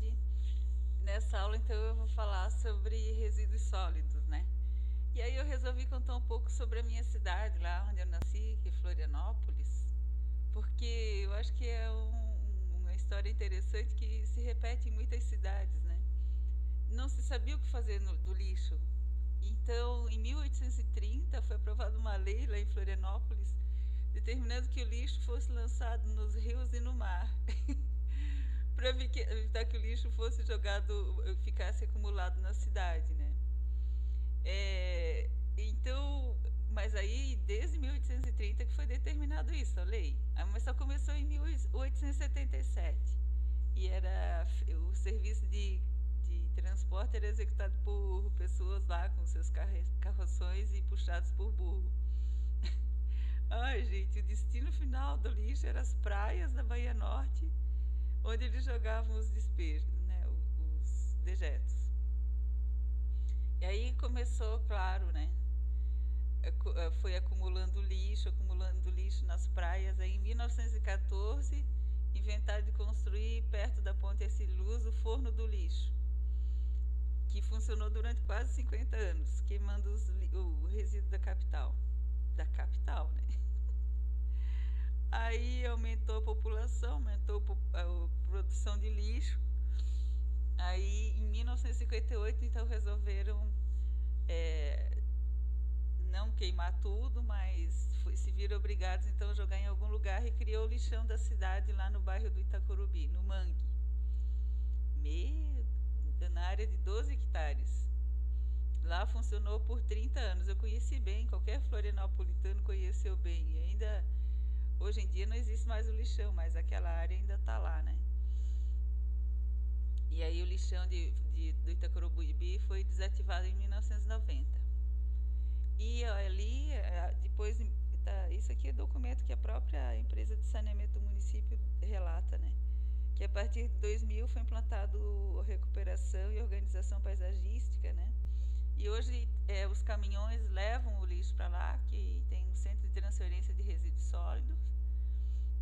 tarde. Nessa aula, então, eu vou falar sobre resíduos sólidos, né? E aí eu resolvi contar um pouco sobre a minha cidade, lá onde eu nasci, que é Florianópolis, porque eu acho que é uma história interessante que se repete em muitas cidades, né? Não se sabia o que fazer do lixo. Então, em 1830, foi aprovada uma lei lá em Florianópolis, determinando que o lixo fosse lançado nos rios e no mar, para evitar que o lixo fosse jogado, ficasse acumulado na cidade, né? Então, mas aí, desde 1830 que foi determinado isso, a lei. Mas só começou em 1877. E era o serviço de transporte era executado por pessoas lá com seus carroções e puxados por burro. Ai, gente, o destino final do lixo era as praias da Bahia Norte, onde eles jogavam os despejos, né, os dejetos. E aí começou, claro, né, foi acumulando lixo nas praias. Aí, em 1914, inventaram de construir, perto da Ponte Ercílio, o forno do lixo, que funcionou durante quase 50 anos, queimando o resíduo da capital. Da capital, né? Aí aumentou a população, aumentou a produção de lixo. Aí, em 1958, então, resolveram não queimar tudo, mas se viram obrigados, então, a jogar em algum lugar, e criou o lixão da cidade lá no bairro do Itacorubi, no Mangue. Na área de 12 hectares. Lá funcionou por 30 anos. Eu conheci bem, qualquer florianopolitano conheceu bem. E ainda, hoje em dia, não existe mais o lixão, mas aquela área ainda está lá, né? E aí o lixão do Itacorubi foi desativado em 1990. E ali, depois, isso aqui é documento que a própria empresa de saneamento do município relata, né? Que a partir de 2000 foi implantado a recuperação e organização paisagística, né? E hoje os caminhões levam o lixo para lá, que tem um centro de transferência de resíduos sólidos,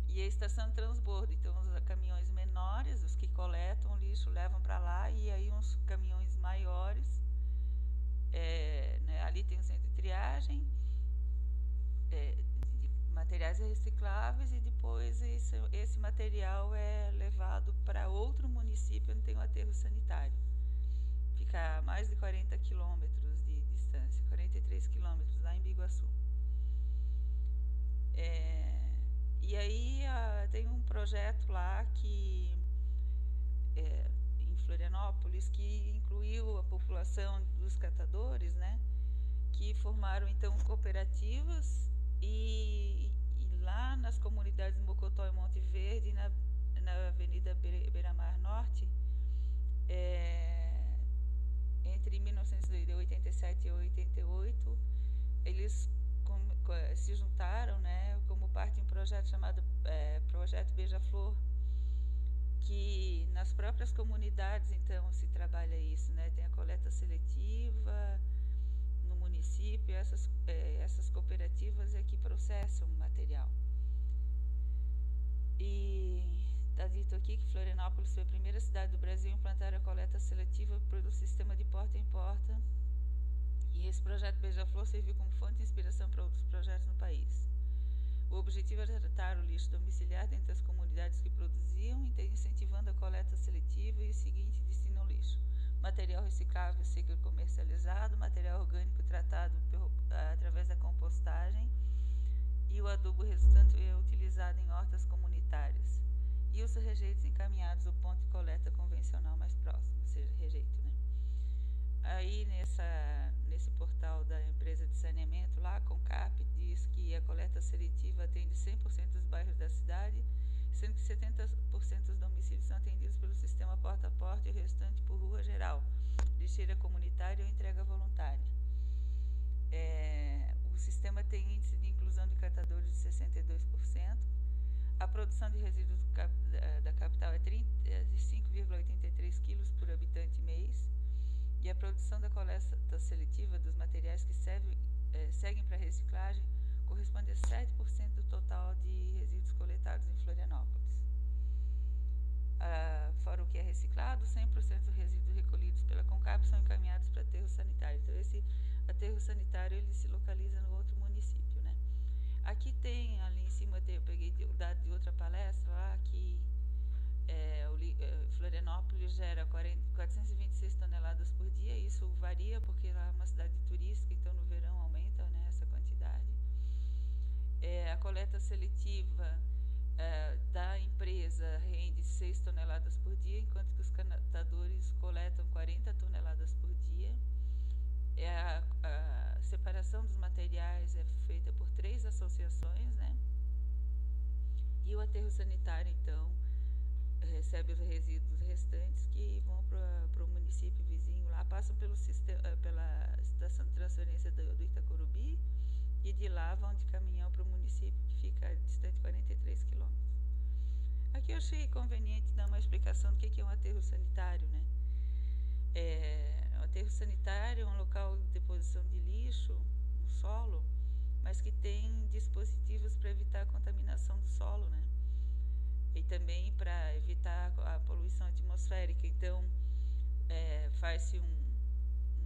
e a estação de transbordo. Então, os caminhões menores, os que coletam o lixo, levam para lá, e aí uns caminhões maiores, né, ali tem um centro de triagem, de materiais recicláveis, e depois esse material é levado para outro município onde tem um aterro sanitário. Fica a mais de 40 quilômetros de distância, 43 quilômetros, lá em Biguaçu. E aí tem um projeto lá que em Florianópolis, que incluiu a população dos catadores, né, que formaram então cooperativas, e lá nas comunidades de Mocotó e Monte Verde, na Avenida Beira-Mar Norte, entre 1987 e 88, eles se juntaram, né, como parte de um projeto chamado Projeto Beija-Flor, que nas próprias comunidades, então, se trabalha isso, né? Tem a coleta seletiva no município, essas cooperativas é que processam o material. E está dito aqui que Florianópolis foi a primeira cidade do Brasil a implantar a coleta seletiva pelo sistema de porta em porta, e esse projeto Beija-Flor serviu como fonte de inspiração para outros projetos no país. O objetivo era tratar o lixo domiciliar dentro das comunidades que produziam, incentivando a coleta seletiva e o seguinte destino ao lixo: material reciclável seco e comercializado, material orgânico tratado através da compostagem, e o adubo resultante é utilizado em hortas comunitárias, e os rejeitos encaminhados ao ponto de coleta convencional mais próximo, ou seja, rejeito, né? Aí nesse portal da empresa de saneamento lá, Concap, diz que a coleta seletiva atende 100% dos bairros da cidade, sendo que 70% dos domicílios são atendidos pelo sistema porta a porta e o restante por rua geral, lixeira comunitária ou entrega voluntária. O sistema tem índice de inclusão de catadores de 62%. A produção de resíduos da capital é 5,83 kg por habitante mês. E a produção da coleta seletiva dos materiais que seguem para reciclagem corresponde a 7% do total de resíduos coletados em Florianópolis. Fora que é reciclado, 100% dos resíduos recolhidos pela CONCAP são encaminhados para aterro sanitário. Então, esse aterro sanitário ele se localiza no outro município, né? Aqui tem, ali em cima, eu peguei o dado de outra palestra lá, que Florianópolis gera 426 toneladas por dia. Isso varia porque lá é uma cidade turística, então no verão aumenta, né, essa quantidade. A coleta seletiva da empresa rende 6 toneladas por dia, enquanto que os catadores coletam 40 toneladas por dia. A separação dos materiais é feita por 3 associações, né? E o aterro sanitário, então, recebe os resíduos restantes que vão para o município vizinho lá, passam pela estação de transferência do Itacorubi, e de lá vão de caminhão para o município, que fica distante 43 quilômetros. Aqui eu achei conveniente dar uma explicação do que é um aterro sanitário, né? O aterro sanitário é um local de deposição de lixo no solo, mas que tem dispositivos para evitar a contaminação do solo, né? E também para evitar a poluição atmosférica. Então, faz-se um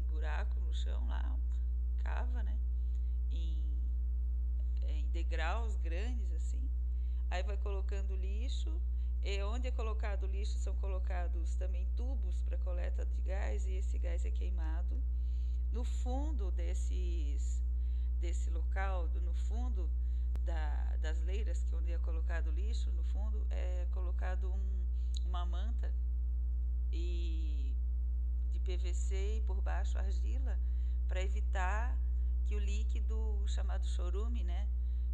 buraco no chão lá, cava, né? Em degraus grandes, assim. Aí vai colocando lixo, e onde é colocado o lixo são colocados também tubos para coleta de gás, e esse gás é queimado. No fundo desse local, no fundo das leiras, que é onde é colocado o lixo, no fundo é colocado uma manta de PVC e por baixo argila, para evitar que o líquido chamado chorume, né,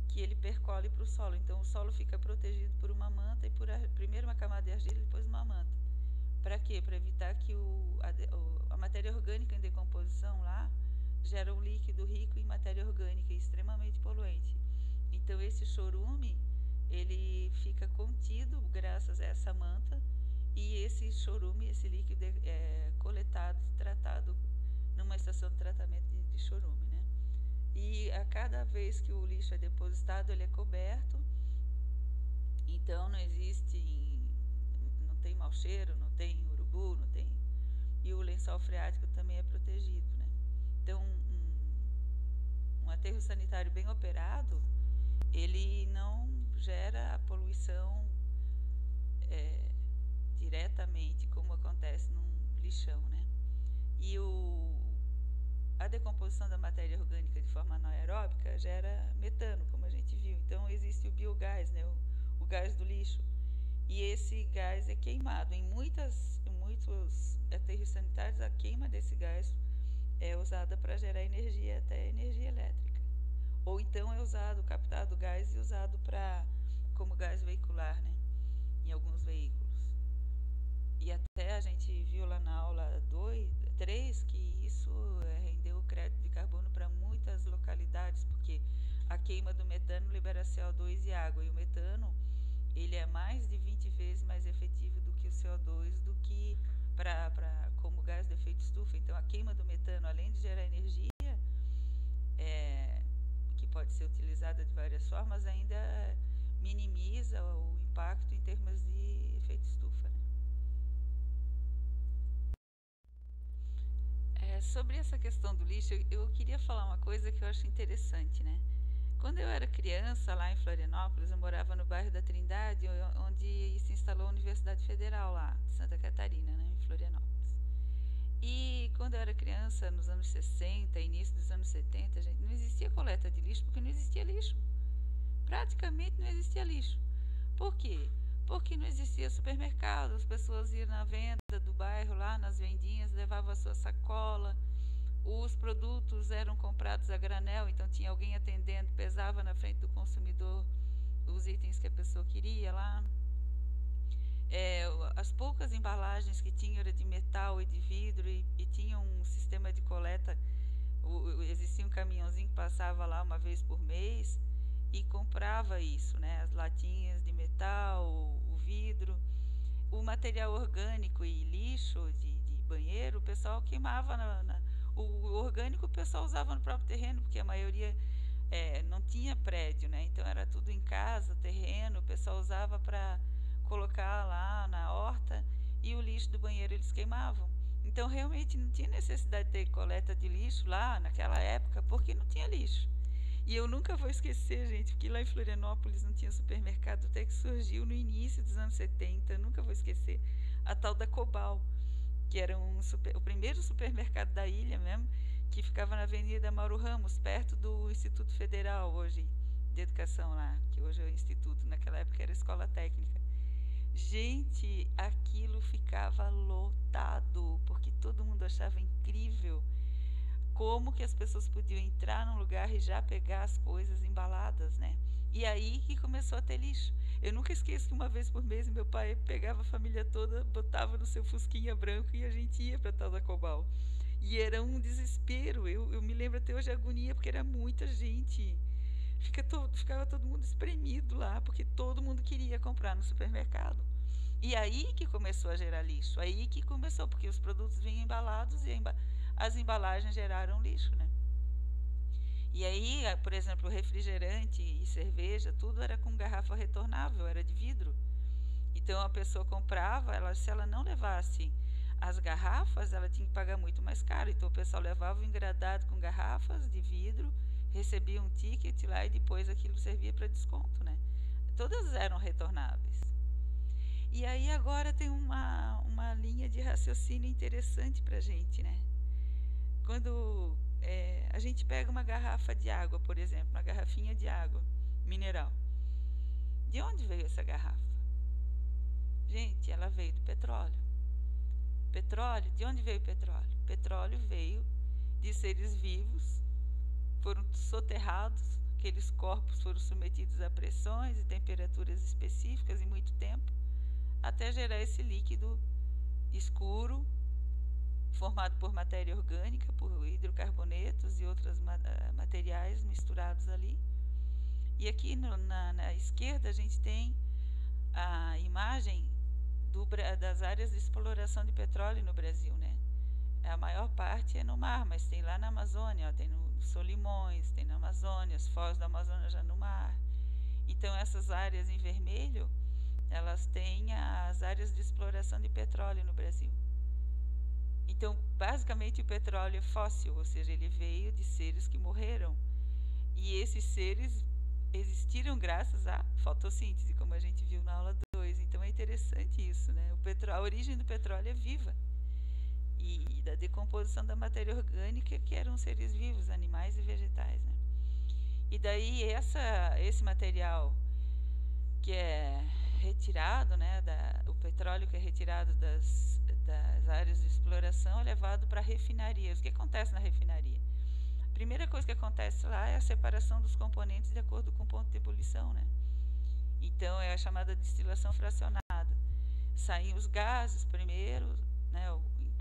que ele percole para o solo. Então o solo fica protegido por uma manta e primeiro uma camada de argila e depois uma manta. Para quê? Para evitar que a matéria orgânica em decomposição lá gera um líquido rico em matéria orgânica e extremamente poluente. Então esse chorume ele fica contido graças a essa manta, e esse chorume, esse líquido é coletado e tratado numa estação de tratamento de chorume, né? E a cada vez que o lixo é depositado, ele é coberto, então não tem mau cheiro, não tem urubu, não tem, e o lençol freático também é protegido, né? Então um aterro sanitário bem operado, ele não gera a poluição diretamente, como acontece num lixão, né? E a decomposição da matéria orgânica de forma anaeróbica gera metano, como a gente viu. Então existe o biogás, né? O gás do lixo. E esse gás é queimado. Em muitos aterros sanitários, a queima desse gás é usada para gerar energia, até energia elétrica. Ou então é usado, captado gás e usado como gás veicular, né? Em alguns veículos. E até a gente viu lá na aula 3 que isso rendeu crédito de carbono para muitas localidades, porque a queima do metano libera CO2 e água, e o metano ele é mais de 20 vezes mais efetivo do que o CO2, do que como gás de efeito estufa. Então a queima do metano, além de gerar energia, que pode ser utilizada de várias formas, ainda minimiza o impacto em termos de efeito estufa, né? Sobre essa questão do lixo, eu queria falar uma coisa que eu acho interessante, né? Quando eu era criança, lá em Florianópolis, eu morava no bairro da Trindade, onde se instalou a Universidade Federal lá, de Santa Catarina, né, em Florianópolis. E quando eu era criança, nos anos 60, início dos anos 70, gente, não existia coleta de lixo, porque não existia lixo. Praticamente não existia lixo. Por quê? Porque não existia supermercado, as pessoas iam na venda do bairro, lá nas vendinhas, levavam a sua sacola, os produtos eram comprados a granel, então tinha alguém atendendo, pesava na frente do consumidor os itens que a pessoa queria lá. As poucas embalagens que tinham era de metal e de vidro, e tinha um sistema de coleta, existia um caminhãozinho que passava lá uma vez por mês e comprava isso, né? As latinhas de metal, o vidro, o material orgânico e lixo de banheiro, o pessoal queimava o orgânico o pessoal usava no próprio terreno, porque a maioria não tinha prédio, né? Então era tudo em casa, terreno, o pessoal usava para colocar lá na horta, e o lixo do banheiro eles queimavam. Então realmente não tinha necessidade de ter coleta de lixo lá naquela época, porque não tinha lixo. E eu nunca vou esquecer, gente, porque lá em Florianópolis não tinha supermercado, até que surgiu no início dos anos 70, nunca vou esquecer, a tal da Cobal, que era o primeiro supermercado da ilha mesmo, que ficava na Avenida Mauro Ramos, perto do Instituto Federal hoje, de Educação lá, que hoje é o Instituto, naquela época era Escola Técnica. Gente, aquilo ficava lotado, porque todo mundo achava incrível como que as pessoas podiam entrar num lugar e já pegar as coisas embaladas, né? E aí que começou a ter lixo. Eu nunca esqueço que uma vez por mês meu pai pegava a família toda, botava no seu fusquinha branco e a gente ia para tal da Cobal. E era um desespero. Eu me lembro até hoje a agonia, porque era muita gente. Ficava todo mundo espremido lá, porque todo mundo queria comprar no supermercado. E aí que começou a gerar lixo. Aí que começou, porque os produtos vinham embalados e as embalagens geraram lixo, né? E aí, por exemplo, refrigerante e cerveja, tudo era com garrafa retornável, era de vidro. Então a pessoa comprava, se ela não levasse as garrafas, ela tinha que pagar muito mais caro. Então o pessoal levava o engradado com garrafas de vidro, recebia um ticket lá e depois aquilo servia para desconto, né? Todas eram retornáveis. E aí agora tem uma linha de raciocínio interessante para a gente, né? Quando a gente pega uma garrafa de água, por exemplo, uma garrafinha de água mineral. De onde veio essa garrafa? Gente, ela veio do petróleo. Petróleo, de onde veio o petróleo? Petróleo veio de seres vivos, foram soterrados, aqueles corpos foram submetidos a pressões e temperaturas específicas em muito tempo, até gerar esse líquido escuro, formado por matéria orgânica, por hidrocarbonetos e outros materiais misturados ali. E aqui na esquerda a gente tem a imagem das áreas de exploração de petróleo no Brasil, né? A maior parte é no mar, mas tem lá na Amazônia, ó, tem no Solimões, tem na Amazônia, as foz da Amazônia já no mar. Então essas áreas em vermelho, elas têm as áreas de exploração de petróleo no Brasil. Então, basicamente, o petróleo é fóssil, ou seja, ele veio de seres que morreram. E esses seres existiram graças à fotossíntese, como a gente viu na aula 2. Então, é interessante isso, né? A origem do petróleo é viva. E da decomposição da matéria orgânica, que eram seres vivos, animais e vegetais, né? E daí, esse material que é retirado, né, o petróleo que é retirado das áreas de exploração é levado para refinarias. O que acontece na refinaria? A primeira coisa que acontece lá é a separação dos componentes de acordo com o ponto de ebulição, né? Então é a chamada destilação fracionada. Saem os gases primeiro, né,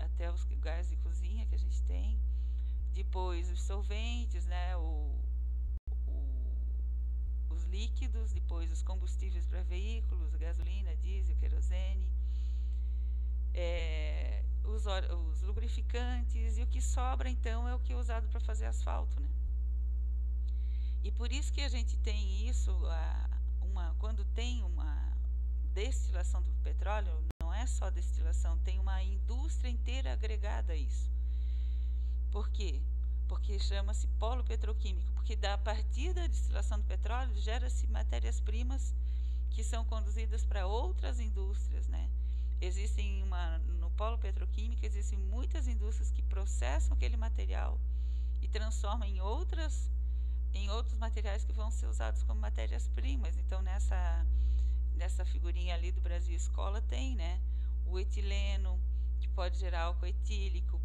até os gases de cozinha que a gente tem, depois os solventes, né, os líquidos, depois os combustíveis para veículos, gasolina, diesel, querosene, os lubrificantes, e o que sobra então é o que é usado para fazer asfalto, né? E por isso que a gente tem isso, quando tem uma destilação do petróleo, não é só destilação, tem uma indústria inteira agregada a isso. Por quê? Porque chama-se polo petroquímico, porque a partir da destilação do petróleo gera-se matérias-primas que são conduzidas para outras indústrias, né? No polo petroquímico existem muitas indústrias que processam aquele material e transformam em outros materiais que vão ser usados como matérias-primas. Então nessa figurinha ali do Brasil Escola tem, né, o etileno, que pode gerar álcool etílico,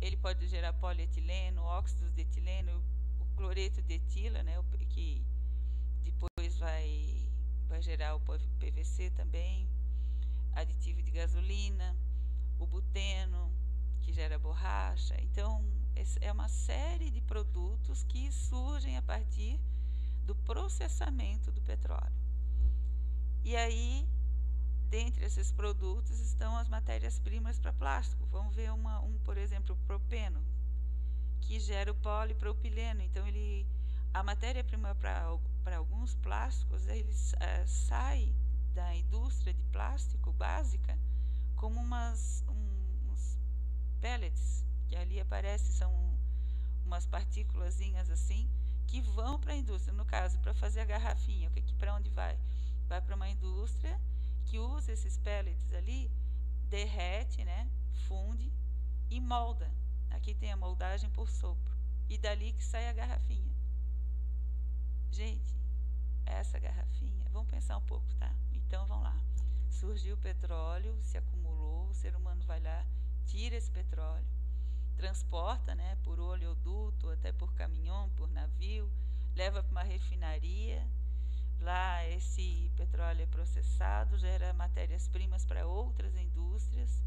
ele pode gerar polietileno, óxidos de etileno, o cloreto de etila, né, que depois vai gerar o PVC também, aditivo de gasolina, o buteno, que gera borracha. Então, é uma série de produtos que surgem a partir do processamento do petróleo. E aí, dentre esses produtos, estão as matérias-primas para plástico. Vamos ver por exemplo, o propeno, que gera o polipropileno. Então, a matéria-prima para alguns plásticos, ele sai da indústria de plástico básica como pellets, que ali aparece, são umas partículazinhas assim, que vão para a indústria. No caso, para fazer a garrafinha, para onde vai? Vai para uma indústria que usa esses pellets ali, derrete, né, funde e molda. Aqui tem a moldagem por sopro. E dali que sai a garrafinha. Gente, essa garrafinha, vamos pensar um pouco, tá? Então vamos lá. Surgiu o petróleo, se acumulou, o ser humano vai lá, tira esse petróleo, transporta, né, por oleoduto, até por caminhão, por navio, leva para uma refinaria. Lá esse petróleo é processado, gera matérias-primas para outras indústrias.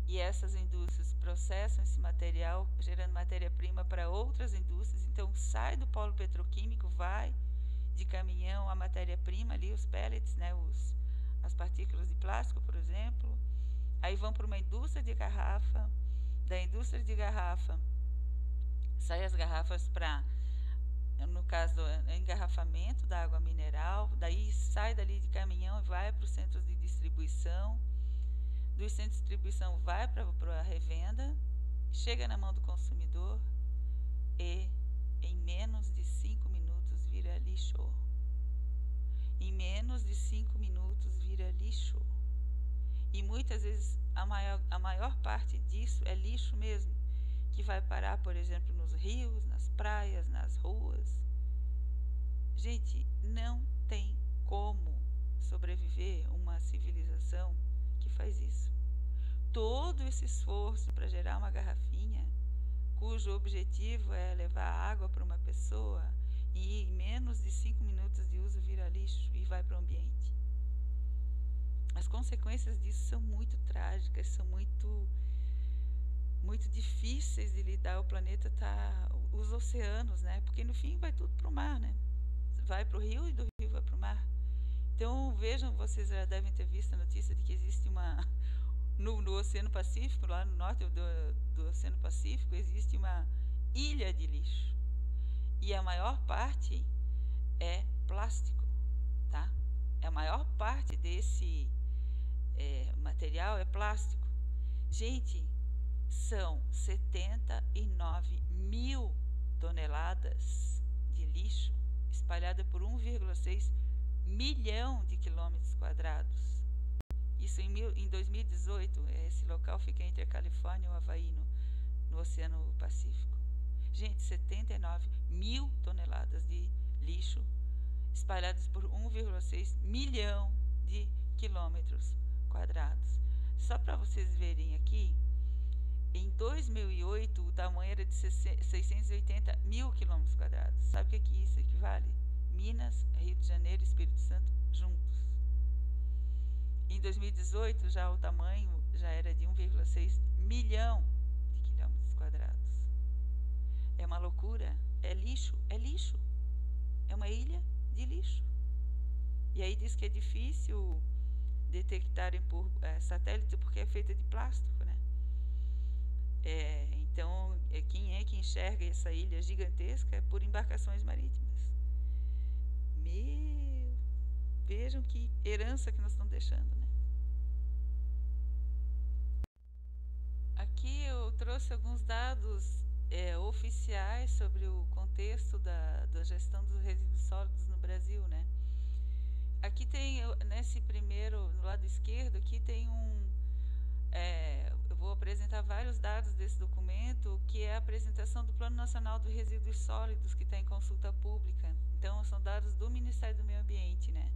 E essas indústrias processam esse material, gerando matéria-prima para outras indústrias. Então, sai do polo petroquímico, vai de caminhão a matéria-prima ali, os pellets, né, as partículas de plástico, por exemplo. Aí vão para uma indústria de garrafa. Da indústria de garrafa, sai as garrafas para, no caso do engarrafamento da água mineral. Daí sai dali de caminhão e vai para os centros de distribuição. Do centro de distribuição vai para a revenda, chega na mão do consumidor e em menos de 5 minutos vira lixo. Em menos de 5 minutos vira lixo. E muitas vezes a maior parte disso é lixo mesmo, que vai parar, por exemplo, nos rios, nas praias, nas ruas. Gente, não tem como sobreviver uma civilização que faz isso. Todo esse esforço para gerar uma garrafinha, cujo objetivo é levar água para uma pessoa, e em menos de 5 minutos de uso vira lixo e vai para o ambiente. As consequências disso são muito trágicas, são muito difíceis de lidar. O planeta os oceanos, né? Porque no fim vai tudo para o mar, né? Vai para o rio e do rio vai para o mar. Então vejam, vocês já devem ter visto a notícia de que existe no Oceano Pacífico, lá no norte do Oceano Pacífico, existe uma ilha de lixo. E a maior parte é plástico, tá? A maior parte desse material é plástico. Gente, são 79 mil toneladas de lixo espalhada por 1,6 milhão de quilômetros quadrados. Isso em 2018, esse local fica entre a Califórnia e o Havaí, no Oceano Pacífico. Gente, 79 mil toneladas de lixo espalhadas por 1,6 milhão de quilômetros quadrados. Só para vocês verem aqui, em 2008 o tamanho era de 680 mil quilômetros quadrados. Sabe o que isso equivale? Minas, Rio de Janeiro e Espírito Santo juntos. Em 2018 já o tamanho já era de 1,6 milhão de quilômetros quadrados. É uma loucura, é lixo, é uma ilha de lixo. E aí diz que é difícil detectarem por satélite porque é feita de plástico, né? Então, quem é que enxerga essa ilha gigantesca é por embarcações marítimas. Vejam que herança que nós estamos deixando, né? Aqui eu trouxe alguns dados oficiais sobre o contexto da gestão dos resíduos sólidos no Brasil, né? Aqui tem, nesse primeiro, no lado esquerdo, aqui tem eu vou apresentar vários dados desse documento, que é a apresentação do Plano Nacional dos Resíduos Sólidos, que está em consulta pública. Então, são dados do Ministério do Meio Ambiente, né?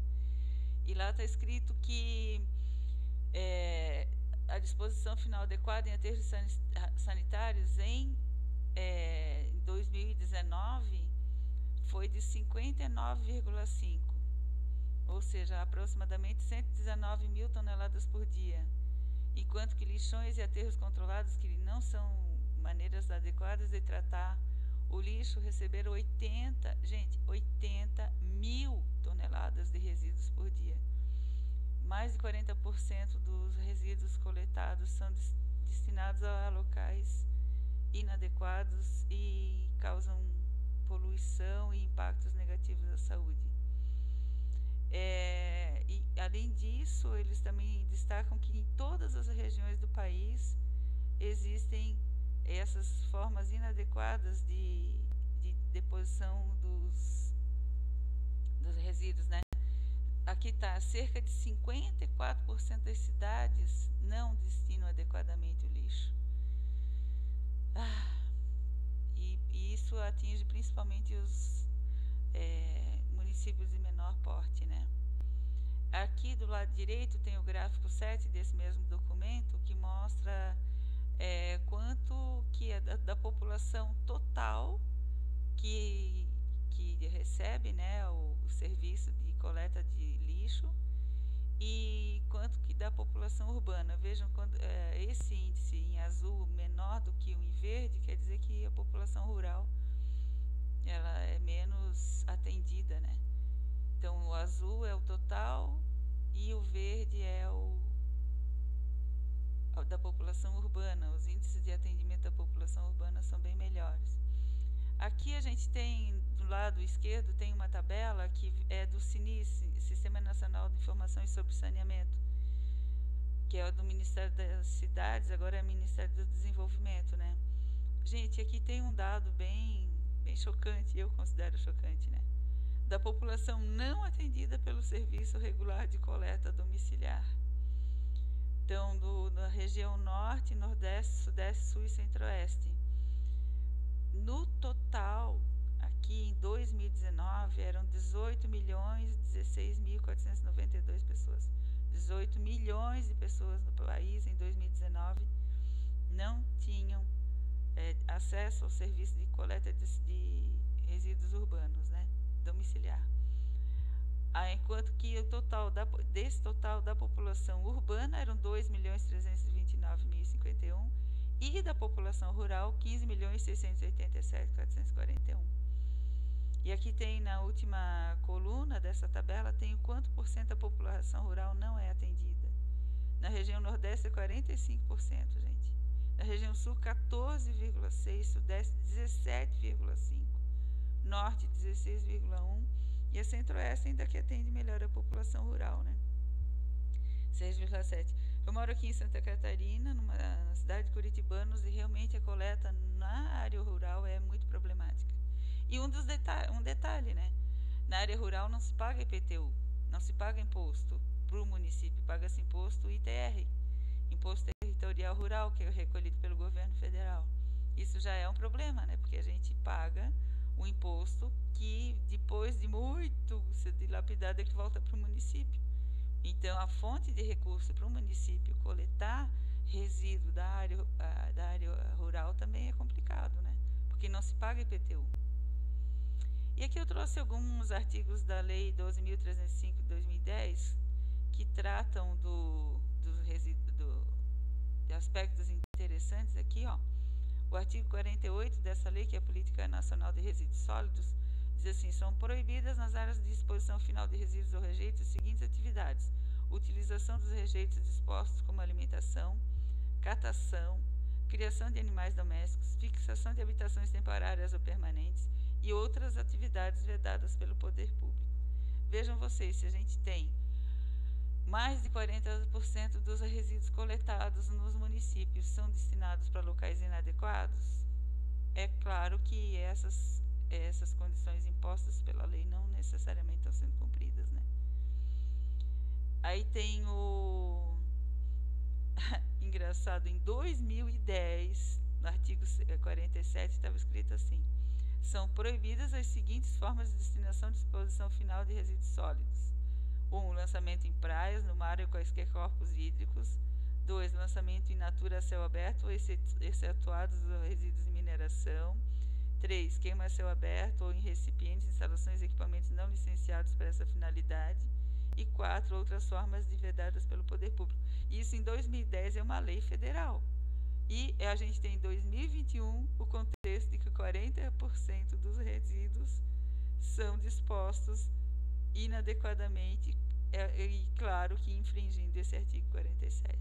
E lá está escrito que a disposição final adequada em aterros sanitários em 2019 foi de 59,5, ou seja, aproximadamente 119 mil toneladas por dia, enquanto que lixões e aterros controlados, que não são maneiras adequadas de tratar o lixo, receberam 80 mil toneladas de resíduos por dia. Mais de 40% dos resíduos coletados são destinados a locais inadequados e causam poluição e impactos negativos à saúde. E, além disso, eles também destacam que em todas as regiões do país existem essas formas inadequadas de deposição dos resíduos, né? Aqui está, cerca de 54% das cidades não destinam adequadamente o lixo. E isso atinge principalmente os municípios de menor porte, né? Aqui do lado direito tem o gráfico 7 desse mesmo documento, que mostra quanto que é da população total que recebe, né, o serviço de coleta de lixo, e quanto que da população urbana. Vejam, quando esse índice em azul menor do que o em verde, quer dizer que a população rural ela é menos atendida, né? Então o azul é o total e o verde é o da população urbana. Os índices de atendimento da população urbana são bem melhores. Aqui a gente tem, do lado esquerdo, tem uma tabela que é do SINIS, Sistema Nacional de Informações sobre Saneamento, que é o do Ministério das Cidades, agora é o Ministério do Desenvolvimento, né? Gente, aqui tem um dado bem chocante, eu considero chocante, né? Da população não atendida pelo Serviço Regular de Coleta Domiciliar. Então, da região Norte, Nordeste, Sudeste, Sul e Centro-Oeste. No total, aqui em 2019, eram 18.016.492 pessoas. 18 milhões de pessoas no país, em 2019, não tinham acesso ao serviço de coleta de resíduos urbanos, né, domiciliar. Enquanto que o total desse total da população urbana eram 2.329.051 e da população rural 15.687.441. E aqui tem, na última coluna dessa tabela, tem o quanto por cento da população rural não é atendida. Na região Nordeste é 45%, gente. Na região Sul 14,6%, Sudeste 17,5%, Norte 16,1%, e a Centro-Oeste ainda que atende melhor a população rural, né? 6,7%. Eu moro aqui em Santa Catarina, na cidade de Curitibanos, e realmente a coleta na área rural é muito problemática. E um detalhe, né? Na área rural não se paga IPTU, não se paga imposto para o município, paga-se imposto ITR, Imposto Territorial Rural, que é recolhido pelo governo federal. Isso já é um problema, né? Porque a gente paga o imposto que depois de muito ser dilapidado é que volta para o município. Então, a fonte de recurso para o município coletar resíduo da área rural também é complicado, né? Porque não se paga IPTU. E aqui eu trouxe alguns artigos da Lei 12.305 de 2010 que tratam de aspectos interessantes aqui, ó. O artigo 48 dessa lei, que é a Política Nacional de Resíduos Sólidos, diz assim: são proibidas nas áreas de disposição final de resíduos ou rejeitos as seguintes atividades: utilização dos rejeitos dispostos como alimentação, catação, criação de animais domésticos, fixação de habitações temporárias ou permanentes e outras atividades vedadas pelo poder público. Vejam vocês, se a gente tem mais de 40% dos resíduos coletados nos municípios são destinados para locais inadequados, é claro que essas condições impostas pela lei não necessariamente estão sendo cumpridas, né? Aí tem o engraçado, em 2010, no artigo 47, estava escrito assim: são proibidas as seguintes formas de destinação de disposição final de resíduos sólidos: 1. Lançamento em praias, no mar ou quaisquer corpos hídricos. 2. Lançamento in natura a céu aberto, excetuados os resíduos de mineração. 3. Queima a céu aberto ou em recipientes, instalações e equipamentos não licenciados para essa finalidade. E 4. Outras formas de vedadas pelo poder público. Isso em 2010 é uma lei federal. E a gente tem em 2021 o contexto de que 40% dos resíduos são dispostos inadequadamente, e claro que infringindo esse artigo 47.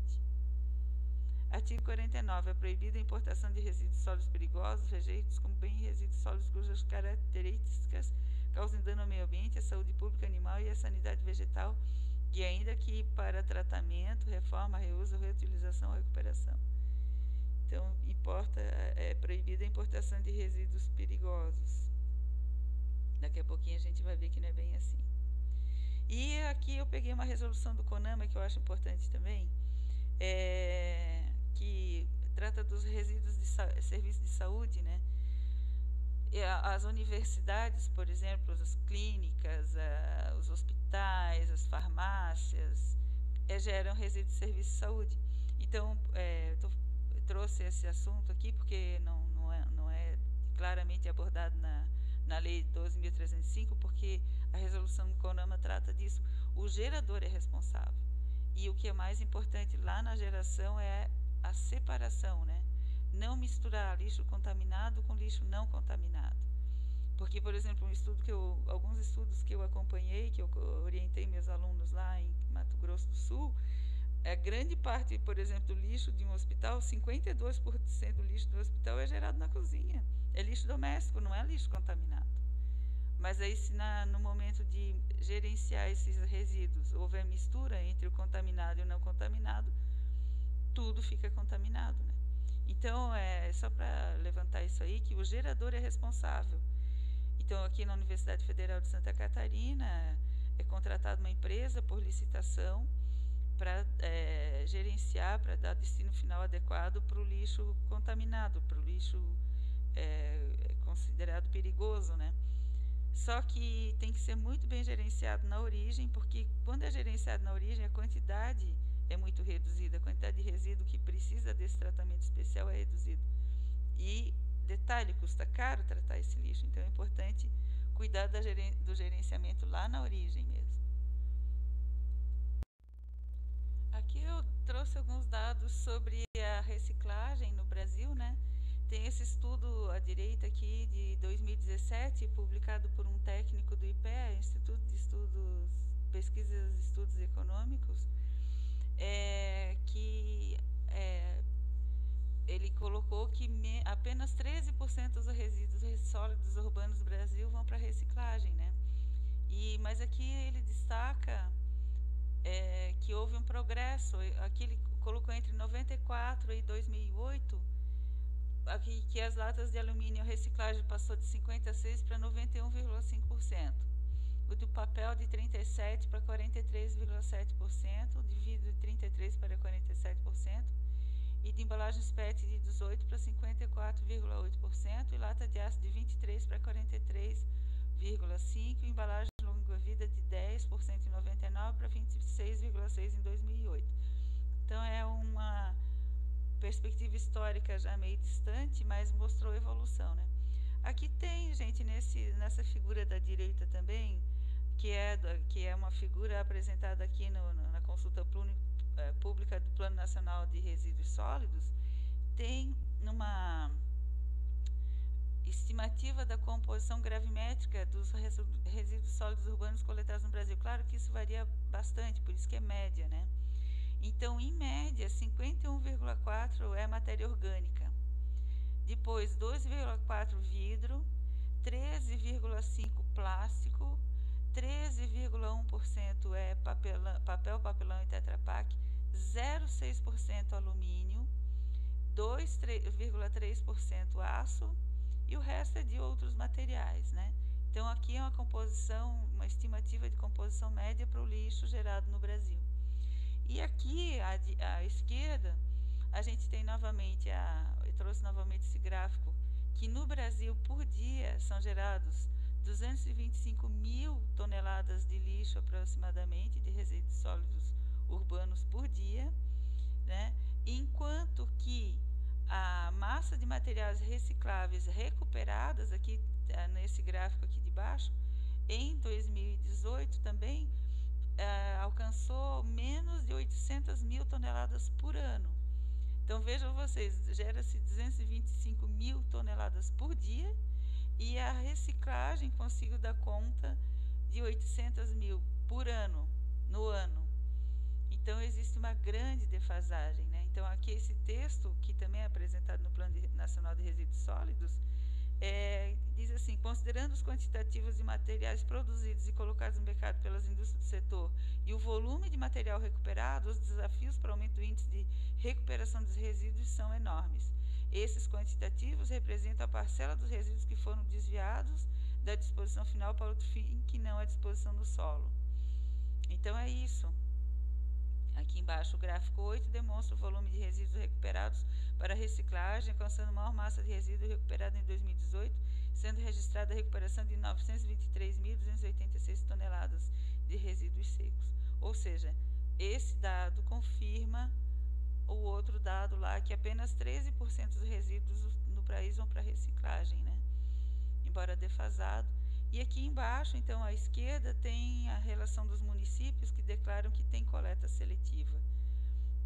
Artigo 49. É proibida a importação de resíduos sólidos perigosos, rejeitos como bem resíduos sólidos cujas características causem dano ao meio ambiente, à saúde pública animal e à sanidade vegetal, e ainda que para tratamento, reforma, reuso, reutilização ou recuperação. Então, é proibida a importação de resíduos perigosos. Daqui a pouquinho a gente vai ver que não é bem assim. E aqui eu peguei uma resolução do CONAMA que eu acho importante também, que trata dos resíduos de serviço de saúde, né? E as universidades, por exemplo, as clínicas, os hospitais, as farmácias, geram resíduos de serviço de saúde. Então, trouxe esse assunto aqui porque não é claramente abordado na Lei 12.305, porque a resolução do CONAMA trata disso. O gerador é responsável. E o que é mais importante lá na geração é a separação, né? Não misturar lixo contaminado com lixo não contaminado. Porque, por exemplo, alguns estudos que eu acompanhei, que eu orientei meus alunos lá em Mato Grosso do Sul, a grande parte, por exemplo, do lixo de um hospital, 52% do lixo do hospital é gerado na cozinha. É lixo doméstico, não é lixo contaminado. Mas aí, se no momento de gerenciar esses resíduos houver mistura entre o contaminado e o não contaminado, tudo fica contaminado, né? Então, só para levantar isso aí, que o gerador é responsável. Então, aqui na Universidade Federal de Santa Catarina, é contratada uma empresa por licitação para gerenciar, para dar destino final adequado para o lixo contaminado, para o lixo considerado perigoso, né? Só que tem que ser muito bem gerenciado na origem, porque quando é gerenciado na origem, a quantidade é muito reduzida, a quantidade de resíduo que precisa desse tratamento especial é reduzida. E, detalhe, custa caro tratar esse lixo, então é importante cuidar do gerenciamento lá na origem mesmo. Aqui eu trouxe alguns dados sobre a reciclagem no Brasil, né? Tem esse estudo à direita aqui de 2017, publicado por um técnico do IPEA, Instituto de Pesquisas e Estudos Econômicos, que ele colocou que apenas 13% dos resíduos sólidos urbanos do Brasil vão para reciclagem, né? Mas aqui ele destaca que houve um progresso. Aqui ele colocou entre 94 e 2008, aqui, que as latas de alumínio reciclagem passou de 56% para 91,5%. O do papel de 37% para 43,7%, de vidro de 33% para 47%, e de embalagens PET de 18% para 54,8%, e lata de aço de 23% para 43,5%, e embalagem longa-vida de 10% em 99% para 26,6% em 2008. Então, é uma perspectiva histórica já meio distante, mas mostrou evolução, né? Aqui tem, gente, nessa figura da direita também, que é uma figura apresentada aqui na consulta pública do Plano Nacional de Resíduos Sólidos, tem uma estimativa da composição gravimétrica dos resíduos sólidos urbanos coletados no Brasil. Claro que isso varia bastante, por isso que é média, né? Então, em média, 51,4% é matéria orgânica. Depois, 2,4% vidro, 13,5% plástico, 13,1% é papel, papelão e Tetra Pak, 0,6% alumínio, 2,3% aço e o resto é de outros materiais, né? Então, aqui é uma estimativa de composição média para o lixo gerado no Brasil. E aqui, à esquerda, a gente tem novamente, eu trouxe novamente esse gráfico, que no Brasil, por dia, são gerados 225 mil toneladas de lixo, aproximadamente, de resíduos sólidos urbanos por dia, né? Enquanto que a massa de materiais recicláveis recuperadas, aqui nesse gráfico aqui de baixo, em 2018 também alcançou menos de 800 mil toneladas por ano. Então, vejam vocês, gera-se 225 mil toneladas por dia e a reciclagem conseguiu dar conta de 800 mil por ano, no ano. Então, existe uma grande defasagem, né? Então, aqui esse texto, que também é apresentado no Plano Nacional de Resíduos Sólidos, diz assim: considerando os quantitativos de materiais produzidos e colocados no mercado pelas indústrias do setor e o volume de material recuperado, os desafios para o aumento do índice de recuperação dos resíduos são enormes. Esses quantitativos representam a parcela dos resíduos que foram desviados da disposição final para outro fim que não a disposição no solo. Então é isso. Aqui embaixo o gráfico 8 demonstra o volume de resíduos recuperados para reciclagem, alcançando maior massa de resíduo recuperada em 2018, sendo registrada a recuperação de 923.286 toneladas de resíduos secos. Ou seja, esse dado confirma o outro dado lá, que apenas 13% dos resíduos no país vão para reciclagem, né? Embora defasado. E aqui embaixo, então, à esquerda, tem a relação dos municípios que declaram que tem coleta seletiva.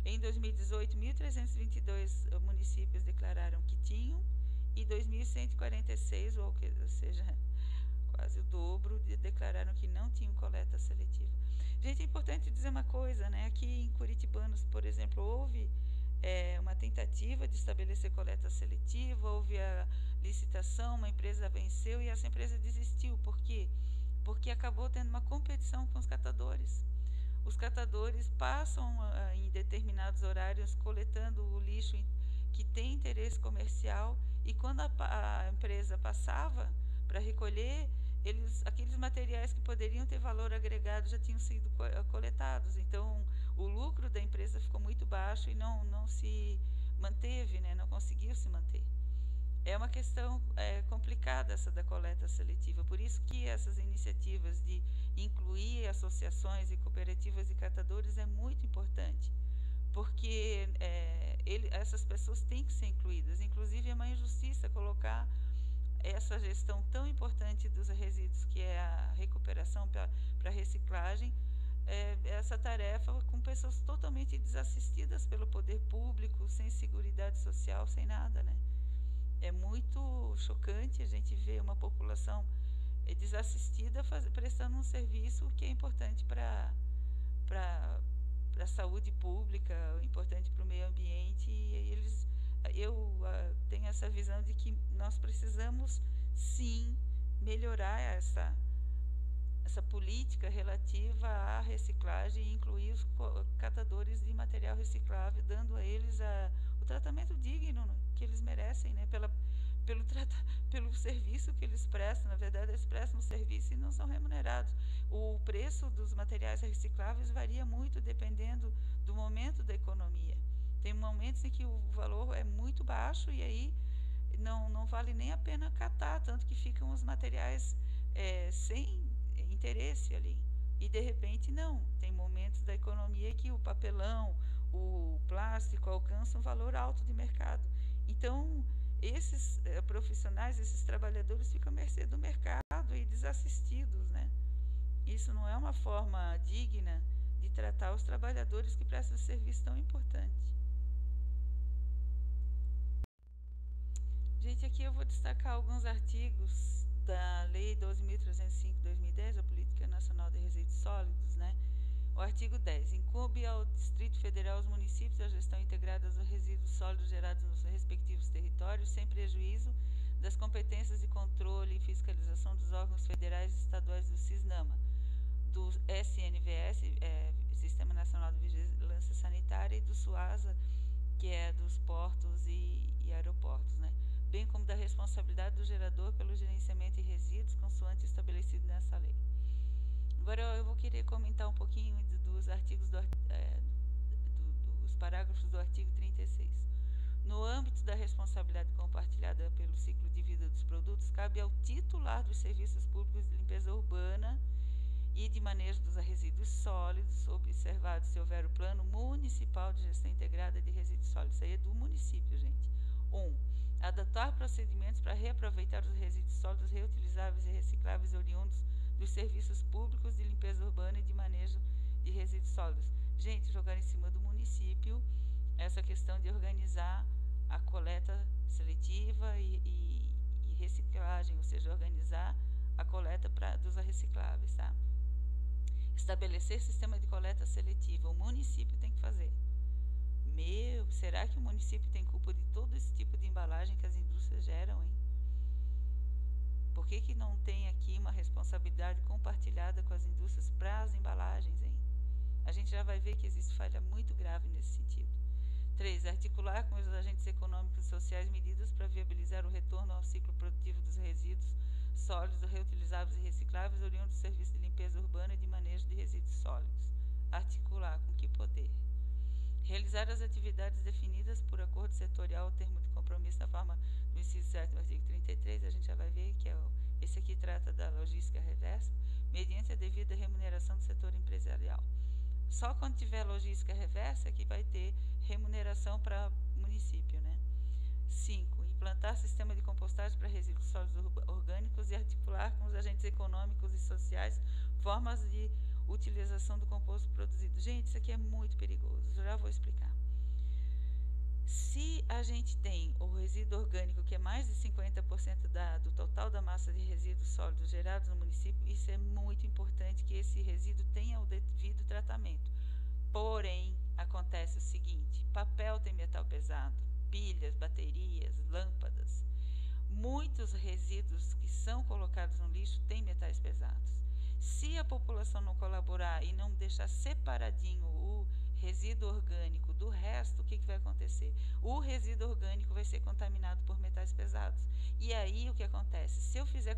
Em 2018, 1.322 municípios declararam que tinham e 2.146, ou seja, quase o dobro, declararam que não tinham coleta seletiva. Gente, é importante dizer uma coisa, né? Aqui em Curitibanos, por exemplo, houve uma tentativa de estabelecer coleta seletiva, houve a licitação, uma empresa venceu e essa empresa desistiu. Por quê? Porque acabou tendo uma competição com os catadores. Os catadores passam em determinados horários coletando o lixo que tem interesse comercial e quando a empresa passava para recolher, aqueles materiais que poderiam ter valor agregado já tinham sido coletados. Então, o lucro da empresa ficou muito baixo e não se manteve, né? Não conseguiu se manter. É uma questão complicada essa da coleta seletiva, por isso que essas iniciativas de incluir associações e cooperativas de catadores é muito importante, porque essas pessoas têm que ser incluídas. Inclusive, é uma injustiça colocar essa gestão tão importante dos resíduos, que é a recuperação para reciclagem, essa tarefa com pessoas totalmente desassistidas pelo poder público, sem seguridade social, sem nada, né? É muito chocante a gente ver uma população desassistida prestando um serviço que é importante para a saúde pública, importante para o meio ambiente. E eu tenho essa visão de que nós precisamos sim melhorar essa política relativa à reciclagem e incluir os catadores de material reciclável, dando a eles o tratamento digno que eles merecem, né? Pelo serviço que eles prestam. Na verdade, eles prestam um serviço e não são remunerados. O preço dos materiais recicláveis varia muito dependendo do momento da economia. Tem momentos em que o valor é muito baixo e aí não vale nem a pena catar, tanto que ficam os materiais sem interesse ali. E de repente não, tem momentos da economia que o papelão, o plástico alcançam um valor alto de mercado. Então, esses profissionais, esses trabalhadores ficam à mercê do mercado e desassistidos, né? Isso não é uma forma digna de tratar os trabalhadores que prestam esse serviço tão importante. Gente, aqui eu vou destacar alguns artigos da Lei 12.305/2010, a Política Nacional de Resíduos Sólidos, né? O artigo 10. Incumbe ao Distrito Federal, aos municípios, a gestão integrada dos resíduos sólidos gerados nos respectivos territórios, sem prejuízo das competências de controle e fiscalização dos órgãos federais e estaduais do SISNAMA, do SNVS, Sistema Nacional de Vigilância Sanitária, e do SUASA, que é dos portos e aeroportos, né? Bem como da responsabilidade do gerador pelo gerenciamento de resíduos, consoante estabelecido nessa lei. Agora eu vou querer comentar um pouquinho dos artigos dos parágrafos do artigo 36. No âmbito da responsabilidade compartilhada pelo ciclo de vida dos produtos, cabe ao titular dos serviços públicos de limpeza urbana e de manejo dos resíduos sólidos, observado se houver o plano municipal de gestão integrada de resíduos sólidos. Isso aí é do município, gente. 1. Adotar procedimentos para reaproveitar os resíduos sólidos reutilizáveis e recicláveis oriundos dos serviços públicos de limpeza urbana e de manejo de resíduos sólidos. Gente, jogar em cima do município essa questão de organizar a coleta seletiva e reciclagem, ou seja, organizar a coleta dos recicláveis, tá? Estabelecer sistema de coleta seletiva, o município tem que fazer. Será que o município tem culpa de todo esse tipo de embalagem que as indústrias geram, hein? Por que não tem aqui uma responsabilidade compartilhada com as indústrias para as embalagens, hein? A gente já vai ver que existe falha muito grave nesse sentido. 3. Articular com os agentes econômicos e sociais medidas para viabilizar o retorno ao ciclo produtivo dos resíduos sólidos, reutilizáveis e recicláveis oriundos do serviço de limpeza urbana e de manejo de resíduos sólidos. Articular com que poder? Realizar as atividades definidas por acordo setorial ou termo de compromisso na forma do inciso 7 do artigo 33, a gente já vai ver que esse aqui trata da logística reversa, mediante a devida remuneração do setor empresarial. Só quando tiver logística reversa que vai ter remuneração para o município, né? 5. Implantar sistema de compostagem para resíduos sólidos orgânicos e articular com os agentes econômicos e sociais formas de utilização do composto produzido. Gente, isso aqui é muito perigoso, já vou explicar. Se a gente tem o resíduo orgânico, que é mais de 50% do total da massa de resíduos sólidos gerados no município, isso é muito importante que esse resíduo tenha o devido tratamento. Porém, acontece o seguinte: papel tem metal pesado, pilhas, baterias, lâmpadas. Muitos resíduos que são colocados no lixo têm metais pesados. Se a população não colaborar e não deixar separadinho o resíduo orgânico do resto, o que vai acontecer? O resíduo orgânico vai ser contaminado por metais pesados. E aí o que acontece? Se eu fizer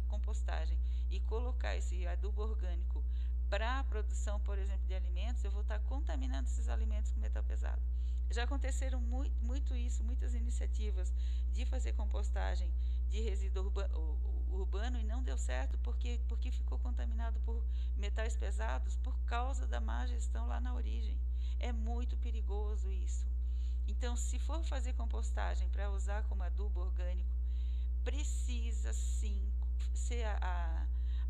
compostagem e colocar esse adubo orgânico para a produção, por exemplo, de alimentos, eu vou estar contaminando esses alimentos com metal pesado. Já aconteceram muito isso, muitas iniciativas de fazer compostagem de resíduo urbano e não deu certo porque ficou contaminado por metais pesados por causa da má gestão lá na origem. É muito perigoso isso. Então, se for fazer compostagem para usar como adubo orgânico, precisa sim ser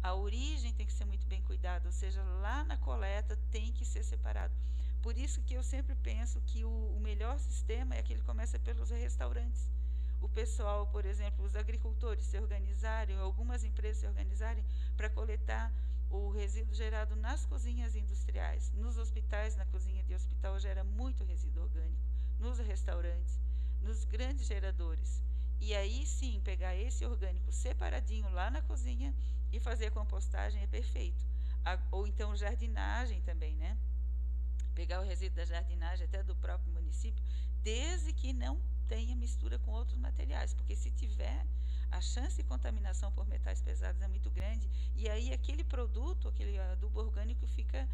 a origem tem que ser muito bem cuidada, ou seja, lá na coleta tem que ser separado. Por isso que eu sempre penso que o melhor sistema é aquele que começa pelos restaurantes. O pessoal, por exemplo, os agricultores se organizarem, algumas empresas se organizarem para coletar o resíduo gerado nas cozinhas industriais. Nos hospitais, na cozinha de hospital, gera muito resíduo orgânico. Nos restaurantes, nos grandes geradores. E aí sim, pegar esse orgânico separadinho lá na cozinha e fazer a compostagem é perfeito. Ou então jardinagem também, né? Pegar o resíduo da jardinagem até do próprio município, desde que não tenha mistura com outros materiais, porque se tiver, a chance de contaminação por metais pesados é muito grande, e aí aquele produto, aquele adubo orgânico fica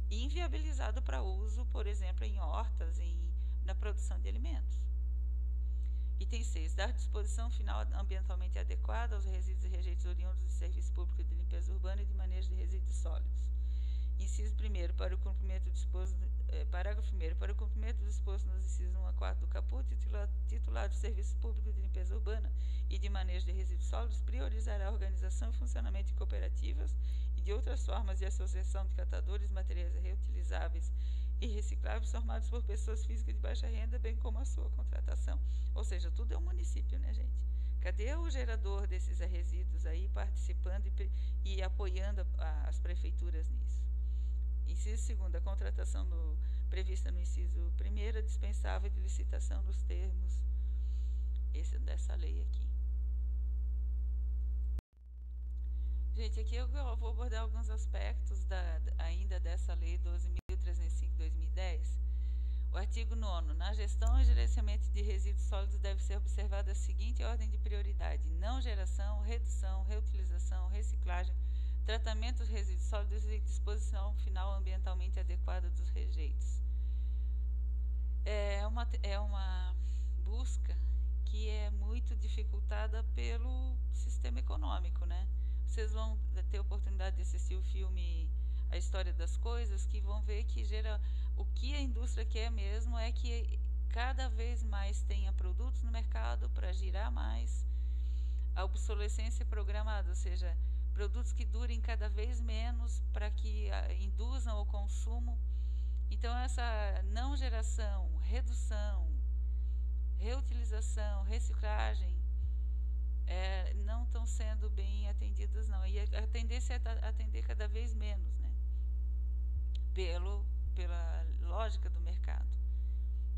inviabilizado para uso, por exemplo, em hortas, na produção de alimentos. Item 6. Dar disposição final ambientalmente adequada aos resíduos e rejeitos oriundos de serviço público de limpeza urbana e de manejo de resíduos sólidos. Inciso 1º, para o cumprimento disposto, parágrafo 1º, para o cumprimento do disposto nos incisos 1 a 4 do caput, titular do Serviço Público de Limpeza Urbana e de Manejo de Resíduos Sólidos priorizará a organização e funcionamento de cooperativas e de outras formas de associação de catadores de materiais reutilizáveis e recicláveis formados por pessoas físicas de baixa renda, bem como a sua contratação. Ou seja, tudo é um município, né, gente? Cadê o gerador desses resíduos aí participando e apoiando as prefeituras nisso? Inciso 2º, a contratação prevista no inciso 1º é dispensável de licitação nos termos dessa lei aqui. Gente, aqui eu vou abordar alguns aspectos ainda dessa lei 12.305/2010. O artigo 9º, na gestão e gerenciamento de resíduos sólidos deve ser observada a seguinte ordem de prioridade: não geração, redução, reutilização, reciclagem, tratamento dos resíduos sólidos e disposição final ambientalmente adequada dos rejeitos. É uma busca que é muito dificultada pelo sistema econômico, né? Vocês vão ter a oportunidade de assistir o filme A História das Coisas, que vão ver que o que a indústria quer mesmo é que cada vez mais tenha produtos no mercado para girar mais. A obsolescência programada, ou seja, produtos que durem cada vez menos para que induzam o consumo. Então, essa não geração, redução, reutilização, reciclagem, não estão sendo bem atendidas, não. E a tendência é atender cada vez menos, né? Pela lógica do mercado.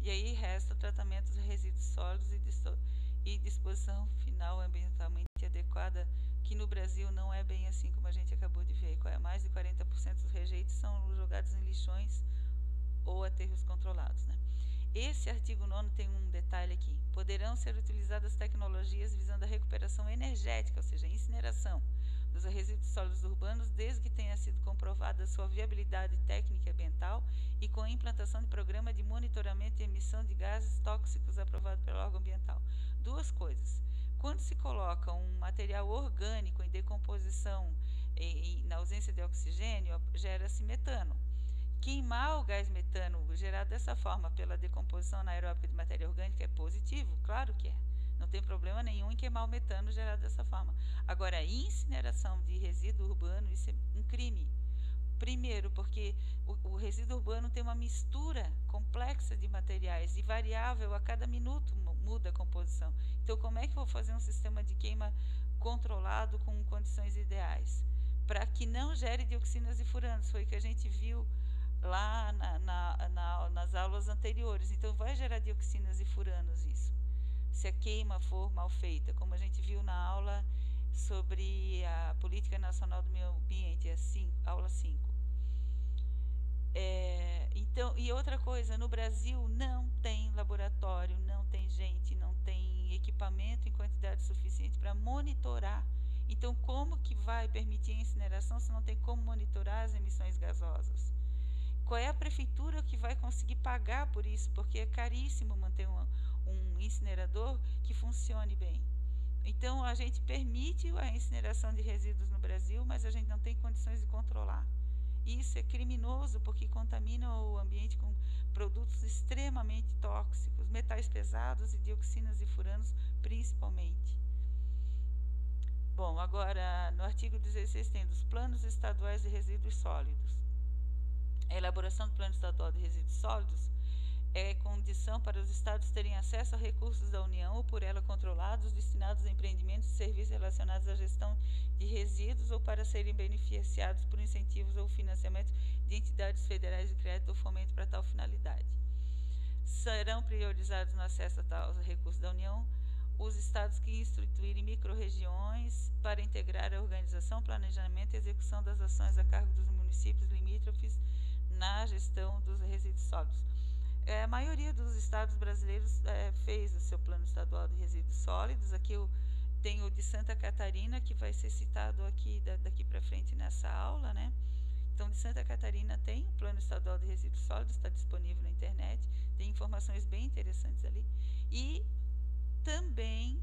E aí resta o tratamento dos resíduos sólidos e disposição final ambientalmente adequada, que no Brasil não é bem assim como a gente acabou de ver. Mais de 40% dos rejeitos são jogados em lixões ou aterros controlados, né? Esse artigo 9º tem um detalhe aqui. Poderão ser utilizadas tecnologias visando a recuperação energética, ou seja, a incineração dos resíduos sólidos urbanos, desde que tenha sido comprovada sua viabilidade técnica e ambiental e com a implantação de programa de monitoramento e emissão de gases tóxicos aprovado pelo órgão ambiental. Duas coisas. Quando se coloca um material orgânico em decomposição na ausência de oxigênio, gera-se metano. Queimar o gás metano gerado dessa forma pela decomposição anaeróbica de matéria orgânica é positivo? Claro que é. Não tem problema nenhum em queimar o metano gerado dessa forma. Agora, a incineração de resíduo urbano, isso é um crime. Primeiro, porque o resíduo urbano tem uma mistura complexa de materiais e variável, a cada minuto muda a composição. Então, como é que eu vou fazer um sistema de queima controlado com condições ideais? Para que não gere dioxinas e furanos, foi o que a gente viu lá nas aulas anteriores. Então, vai gerar dioxinas e furanos isso, se a queima for mal feita, como a gente viu na aula sobre a Política Nacional do Meio Ambiente, aula 5. Então, e outra coisa, no Brasil não tem laboratório, não tem gente, não tem equipamento em quantidade suficiente para monitorar. Então, como que vai permitir a incineração se não tem como monitorar as emissões gasosas? Qual é a prefeitura que vai conseguir pagar por isso? Porque é caríssimo manter um incinerador que funcione bem. Então, a gente permite a incineração de resíduos no Brasil, mas a gente não tem condições de controlar. Isso é criminoso porque contamina o ambiente com produtos extremamente tóxicos, metais pesados e dioxinas e furanos principalmente. Bom, agora no artigo 16 tem dos planos estaduais de resíduos sólidos. A elaboração do plano estadual de resíduos sólidos é condição para os estados terem acesso a recursos da União ou por ela controlados, destinados a empreendimentos e serviços relacionados à gestão de resíduos ou para serem beneficiados por incentivos ou financiamento de entidades federais de crédito ou fomento para tal finalidade. Serão priorizados no acesso a tal recursos da União os estados que instituírem microrregiões para integrar a organização, planejamento e execução das ações a cargo dos municípios limítrofes na gestão dos resíduos sólidos. A maioria dos estados brasileiros fez o seu plano estadual de resíduos sólidos. Aqui eu tenho o de Santa Catarina, que vai ser citado aqui daqui para frente nessa aula, né? Então, de Santa Catarina tem o plano estadual de resíduos sólidos, está disponível na internet, tem informações bem interessantes ali. E também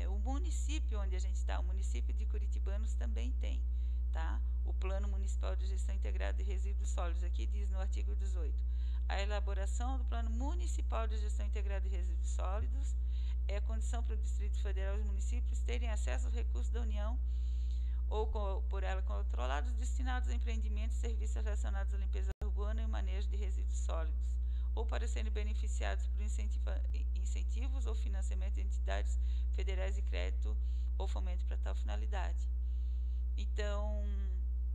o município onde a gente está, o município de Curitibanos também tem, tá? O Plano Municipal de Gestão Integrada de Resíduos Sólidos, aqui diz no artigo 18. A elaboração do Plano Municipal de Gestão Integrada de Resíduos Sólidos é a condição para o Distrito Federal e os municípios terem acesso aos recursos da União ou por ela controlados, destinados a empreendimentos e serviços relacionados à limpeza urbana e o manejo de resíduos sólidos, ou para serem beneficiados por incentivos ou financiamento de entidades federais de crédito ou fomento para tal finalidade. Então,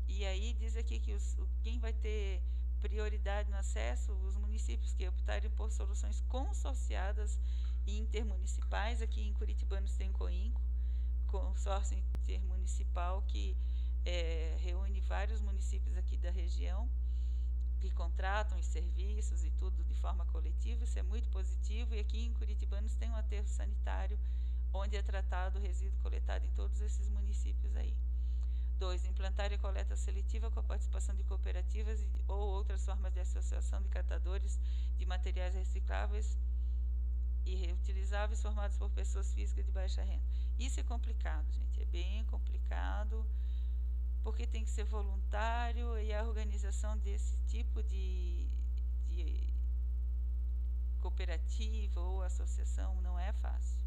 e aí diz aqui que quem vai ter prioridade no acesso, os municípios que optarem por soluções consorciadas e intermunicipais. Aqui em Curitibanos tem o COINCO, consórcio intermunicipal, que reúne vários municípios aqui da região, que contratam os serviços e tudo de forma coletiva. Isso é muito positivo. E aqui em Curitibanos tem um aterro sanitário, onde é tratado o resíduo coletado em todos esses municípios aí. 2. Implantar a coleta seletiva com a participação de cooperativas ou outras formas de associação de catadores de materiais recicláveis e reutilizáveis formados por pessoas físicas de baixa renda. Isso é complicado, gente, é bem complicado, porque tem que ser voluntário e a organização desse tipo de cooperativa ou associação não é fácil.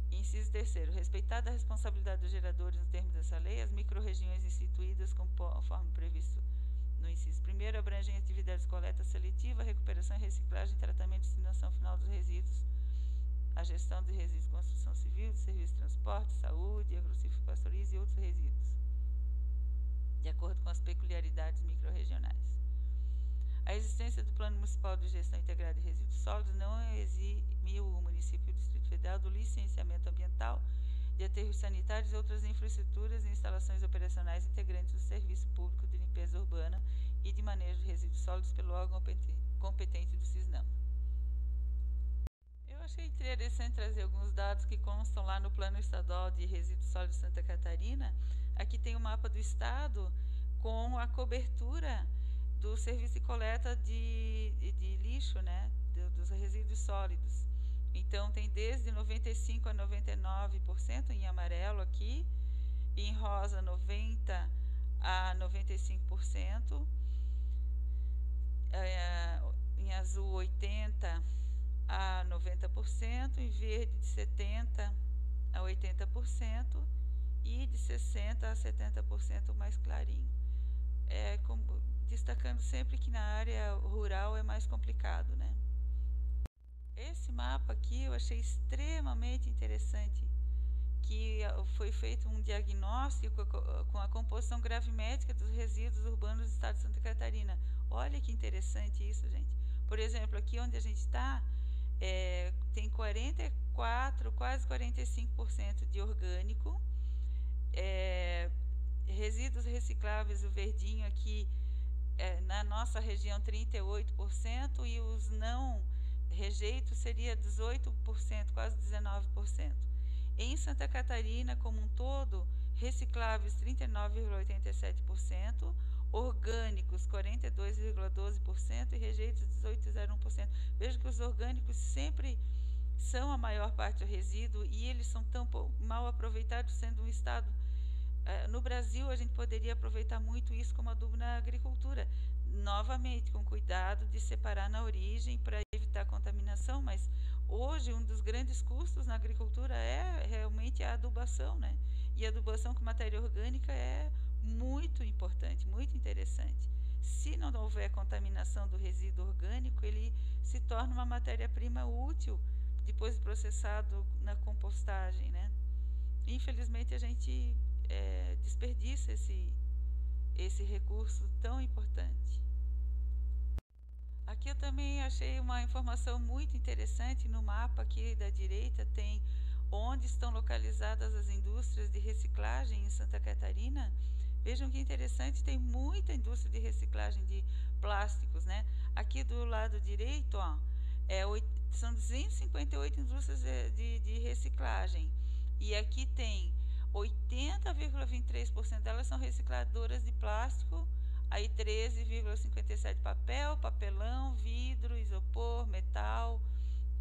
Inciso 3º, respeitada a responsabilidade dos geradores nos termos dessa lei, as microrregiões instituídas conforme previsto no inciso 1º abrangem atividades de coleta seletiva, recuperação e reciclagem, tratamento e destinação final dos resíduos, a gestão de resíduos de construção civil, de serviços de transporte, saúde, agrocífico pastoris e outros resíduos, de acordo com as peculiaridades microrregionais. A existência do Plano Municipal de Gestão Integrada de Resíduos Sólidos não exime o município e o Distrito Federal do licenciamento ambiental de aterros sanitários e outras infraestruturas e instalações operacionais integrantes do Serviço Público de Limpeza Urbana e de Manejo de Resíduos Sólidos pelo órgão competente do CISNAMA. Eu achei interessante trazer alguns dados que constam lá no Plano Estadual de Resíduos Sólidos de Santa Catarina. Aqui tem o mapa do estado com a cobertura do serviço de coleta de lixo, né, dos resíduos sólidos. Então tem desde 95% a 99% em amarelo aqui, em rosa 90% a 95%, em azul 80% a 90%, em verde de 70% a 80% e de 60% a 70% mais clarinho. Destacando sempre que na área rural é mais complicado, né? Esse mapa aqui eu achei extremamente interessante, que foi feito um diagnóstico com a composição gravimétrica dos resíduos urbanos do estado de Santa Catarina. Olha que interessante isso, gente. Por exemplo, aqui onde a gente está, tem 44%, quase 45% de orgânico, resíduos recicláveis, o verdinho aqui, na nossa região 38%, e os não rejeitos seria 18%, quase 19%. Em Santa Catarina, como um todo, recicláveis 39,87%, orgânicos 42,12% e rejeitos 18,01%. Veja que os orgânicos sempre são a maior parte do resíduo e eles são tão mal aproveitados, sendo um estado... No Brasil, a gente poderia aproveitar muito isso como adubo na agricultura, novamente com cuidado de separar na origem para evitar contaminação, mas hoje um dos grandes custos na agricultura é realmente a adubação, né? E a adubação com matéria orgânica é muito importante, muito interessante. Se não houver contaminação do resíduo orgânico, ele se torna uma matéria-prima útil depois de processado na compostagem, né? Infelizmente a gente desperdiça esse recurso tão importante. Aqui eu também achei uma informação muito interessante. No mapa aqui da direita tem onde estão localizadas as indústrias de reciclagem em Santa Catarina. Vejam que interessante, tem muita indústria de reciclagem de plásticos, né? Aqui do lado direito, ó, são 258 indústrias de reciclagem. E aqui tem 80,23% delas são recicladoras de plástico, aí 13,57% papel, papelão, vidro, isopor, metal,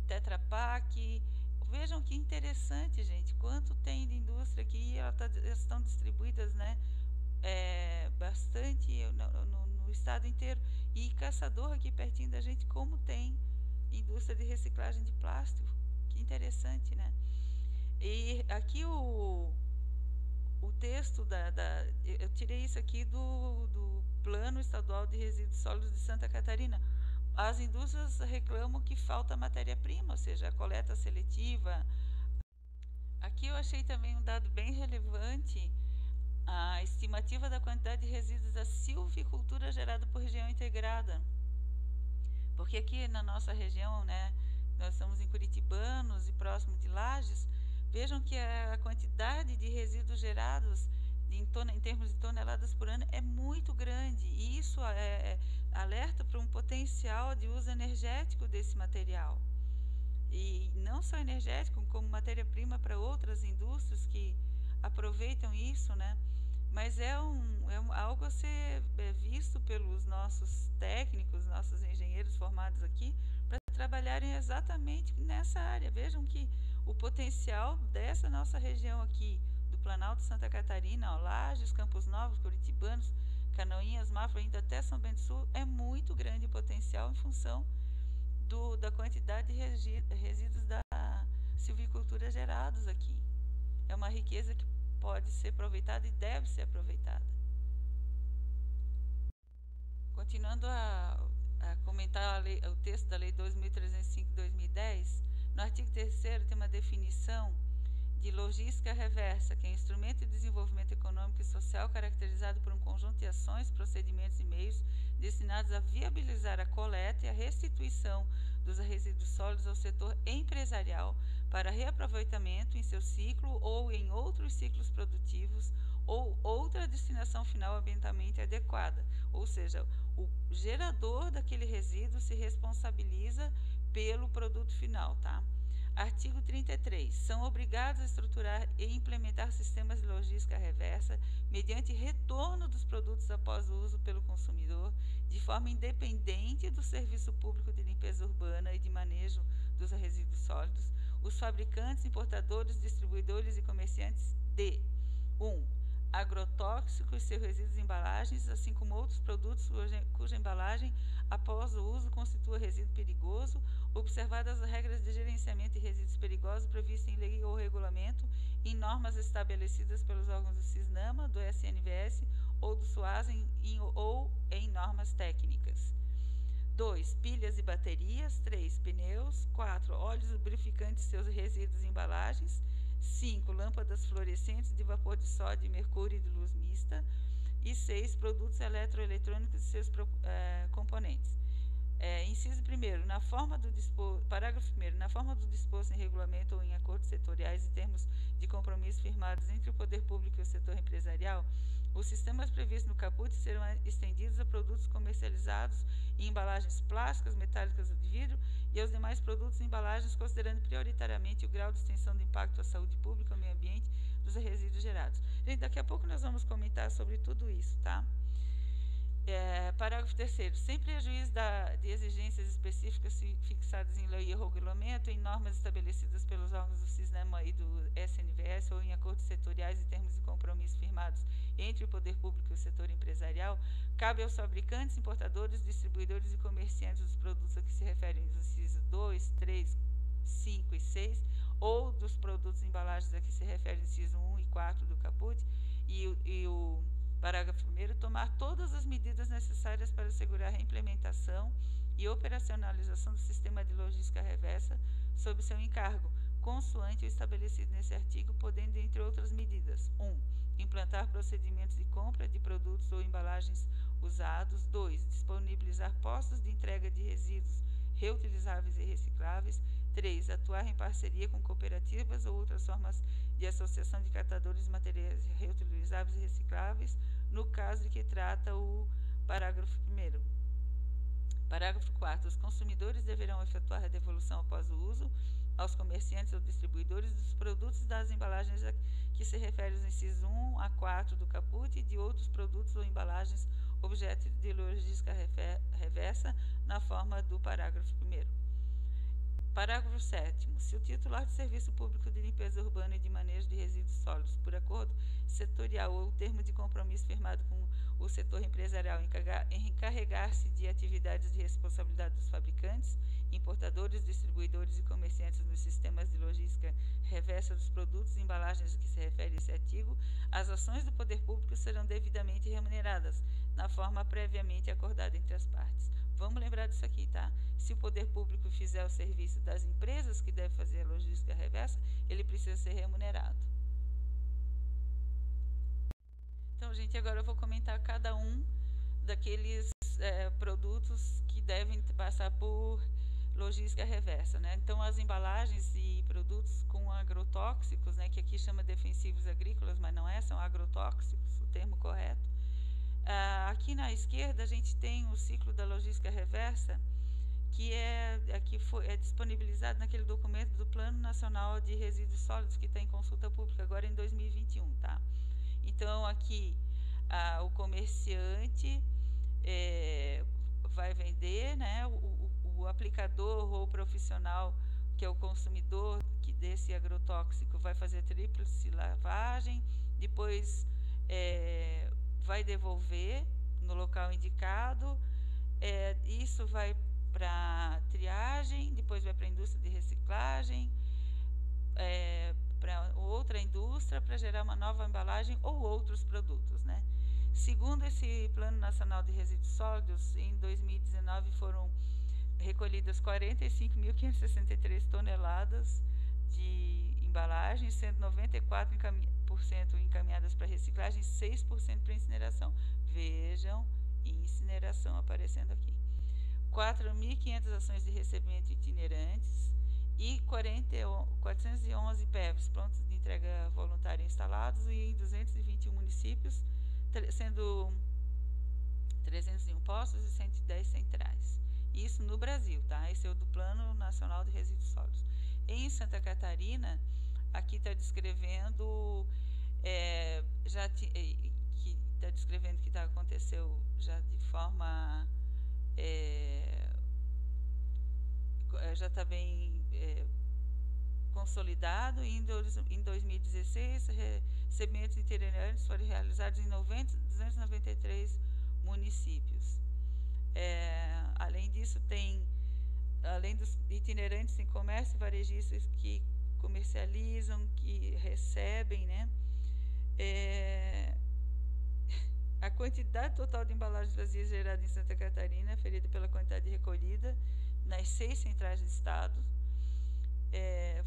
Tetra Pak. Vejam que interessante, gente, quanto tem de indústria aqui, e elas estão distribuídas, né, bastante no estado inteiro. E Caçador, aqui pertinho da gente, como tem indústria de reciclagem de plástico, que interessante, né? E aqui o texto eu tirei isso aqui do Plano Estadual de Resíduos Sólidos de Santa Catarina. As indústrias reclamam que falta matéria-prima, ou seja, a coleta seletiva. Aqui eu achei também um dado bem relevante, a estimativa da quantidade de resíduos da silvicultura gerada por região integrada. Porque aqui na nossa região, né, nós estamos em Curitibanos e próximo de Lages. Vejam que a quantidade de resíduos gerados em termos de toneladas por ano é muito grande, e isso alerta para um potencial de uso energético desse material. E não só energético, como matéria-prima para outras indústrias que aproveitam isso, né? Mas é algo a ser visto pelos nossos técnicos, nossos engenheiros formados aqui, para trabalharem exatamente nessa área. Vejam que o potencial dessa nossa região aqui, do Planalto de Santa Catarina, ó, Lages, Campos Novos, Curitibanos, Canoinhas, Mafra, ainda até São Bento do Sul, é muito grande o potencial em função da quantidade de resíduos da silvicultura gerados aqui. É uma riqueza que pode ser aproveitada e deve ser aproveitada. Continuando a comentar o texto da Lei 2.305/2010, no artigo 3º tem uma definição de logística reversa, que é um instrumento de desenvolvimento econômico e social caracterizado por um conjunto de ações, procedimentos e meios destinados a viabilizar a coleta e a restituição dos resíduos sólidos ao setor empresarial para reaproveitamento em seu ciclo ou em outros ciclos produtivos ou outra destinação final ambientalmente adequada. Ou seja, o gerador daquele resíduo se responsabiliza pelo produto final, tá? Artigo 33. São obrigados a estruturar e implementar sistemas de logística reversa mediante retorno dos produtos após o uso pelo consumidor, de forma independente do serviço público de limpeza urbana e de manejo dos resíduos sólidos, os fabricantes, importadores, distribuidores e comerciantes de 1. Agrotóxicos e seus resíduos e embalagens, assim como outros produtos cuja embalagem após o uso constitua resíduo perigoso, observadas as regras de gerenciamento de resíduos perigosos previstas em lei ou regulamento, em normas estabelecidas pelos órgãos do CISNAMA, do SNVS ou do SUAS ou em normas técnicas. 2. Pilhas e baterias. 3. Pneus. 4. Óleos lubrificantes e seus resíduos e embalagens. 5. Lâmpadas fluorescentes de vapor de sódio, mercúrio e de luz mista. E 6. Produtos eletroeletrônicos e seus componentes. Inciso 1º, parágrafo 1º, na forma do disposto em regulamento ou em acordos setoriais e termos de compromisso firmados entre o poder público e o setor empresarial, os sistemas previstos no caput serão estendidos a produtos comercializados em embalagens plásticas, metálicas ou de vidro e aos demais produtos e embalagens, considerando prioritariamente o grau de extensão do impacto à saúde pública e ao meio ambiente dos resíduos gerados. Gente, daqui a pouco nós vamos comentar sobre tudo isso, tá? Parágrafo 3º. Sem prejuízo de exigências específicas fixadas em lei ou regulamento, em normas estabelecidas pelos órgãos do CISNAMA e do SNVS ou em acordos setoriais e termos de compromisso firmados entre o poder público e o setor empresarial, cabe aos fabricantes, importadores, distribuidores e comerciantes dos produtos a que se referem os incisos 2, 3, 5 e 6, ou dos produtos e embalagens a que se referem os incisos 1 e 4 do caput, e o parágrafo 1º, tomar todas as medidas necessárias para assegurar a implementação e operacionalização do sistema de logística reversa sob seu encargo, consoante o estabelecido nesse artigo, podendo, entre outras medidas, 1. Implantar procedimentos de compra de produtos ou embalagens usados. 2. Disponibilizar postos de entrega de resíduos reutilizáveis e recicláveis. 3. Atuar em parceria com cooperativas ou outras formas de associação de catadores de materiais reutilizáveis e recicláveis, no caso de que trata o parágrafo 1º. Parágrafo 4º. Os consumidores deverão efetuar a devolução após o uso aos comerciantes ou distribuidores dos produtos e das embalagens a que se refere os incisos 1 a 4 do caput e de outros produtos ou embalagens objeto de logística reversa na forma do parágrafo 1º. Parágrafo 7º. Se o titular de serviço público de limpeza urbana e de manejo de resíduos sólidos, por acordo setorial ou termo de compromisso firmado com o setor empresarial, encarregar-se de atividades de responsabilidade dos fabricantes, importadores, distribuidores e comerciantes nos sistemas de logística reversa dos produtos e embalagens a que se refere esse artigo, as ações do poder público serão devidamente remuneradas, na forma previamente acordada entre as partes. Vamos lembrar disso aqui, tá? Se o poder público fizer o serviço das empresas que devem fazer a logística reversa, ele precisa ser remunerado. Então, gente, agora eu vou comentar cada um daqueles produtos que devem passar por logística reversa, né? Então, as embalagens e produtos com agrotóxicos, né, que aqui chama defensivos agrícolas, mas não é, são agrotóxicos, o termo correto. Aqui na esquerda a gente tem o ciclo da logística reversa, que é disponibilizado naquele documento do Plano Nacional de Resíduos Sólidos, que está em consulta pública agora em 2021, tá? Então, aqui o comerciante vai vender, né? O aplicador ou o profissional, que é o consumidor desse agrotóxico, vai fazer tríplice lavagem, depois vai devolver no local indicado, isso vai para triagem, depois vai para a indústria de reciclagem, para outra indústria para gerar uma nova embalagem ou outros produtos, né? Segundo esse Plano Nacional de Resíduos Sólidos, em 2019 foram recolhidas 45.563 toneladas de embalagens, sendo 94% encaminhadas para reciclagem e 6% para incineração. Vejam, incineração aparecendo aqui. 4.500 ações de recebimento itinerantes e 411 PEVs prontos de entrega voluntária instalados em 221 municípios, sendo 301 postos e 110 centrais. Isso no Brasil, tá? Esse é o do Plano Nacional de Resíduos Sólidos. Em Santa Catarina, aqui está descrevendo que aconteceu já de forma já está bem consolidado. Em 2016, recebimentos itinerantes foram realizados em 293 municípios. Além disso, além dos itinerantes em comércio e varejistas que comercializam, que recebem, né? A quantidade total de embalagens vazias gerada em Santa Catarina, aferida pela quantidade recolhida nas 6 centrais do estado,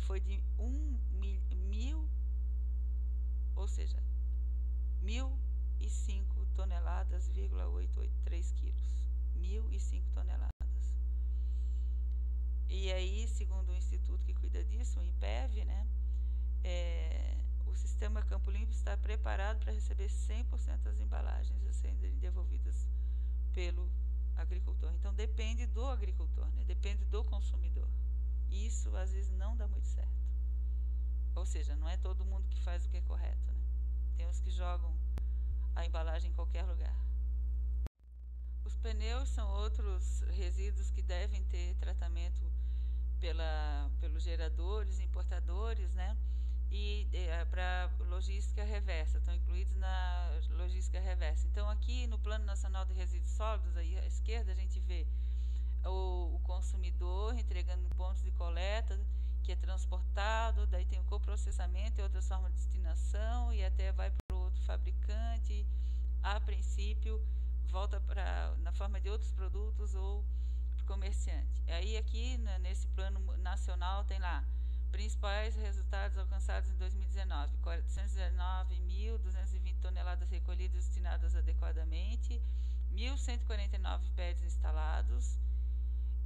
foi de 1.005 toneladas, 883 quilos. 1.005 toneladas. E aí, segundo o instituto que cuida disso, o INPEV, né, o sistema Campo Limpo está preparado para receber 100% das embalagens a serem devolvidas pelo agricultor. Então, depende do agricultor, né, depende do consumidor. E isso, às vezes, não dá muito certo. Ou seja, não é todo mundo que faz o que é correto, né? Tem os que jogam a embalagem em qualquer lugar. Os pneus são outros resíduos que devem ter tratamento pelos geradores, importadores, né? E para logística reversa, estão incluídos na logística reversa. Então, aqui no Plano Nacional de Resíduos Sólidos, aí à esquerda, a gente vê o consumidor entregando em pontos de coleta, que é transportado, daí tem o coprocessamento e outras formas de destinação, e até vai para o outro fabricante, a princípio volta na forma de outros produtos ou para o comerciante. Aí aqui, nesse plano nacional, tem lá principais resultados alcançados em 2019, 419.220 toneladas recolhidas e destinadas adequadamente, 1.149 pads instalados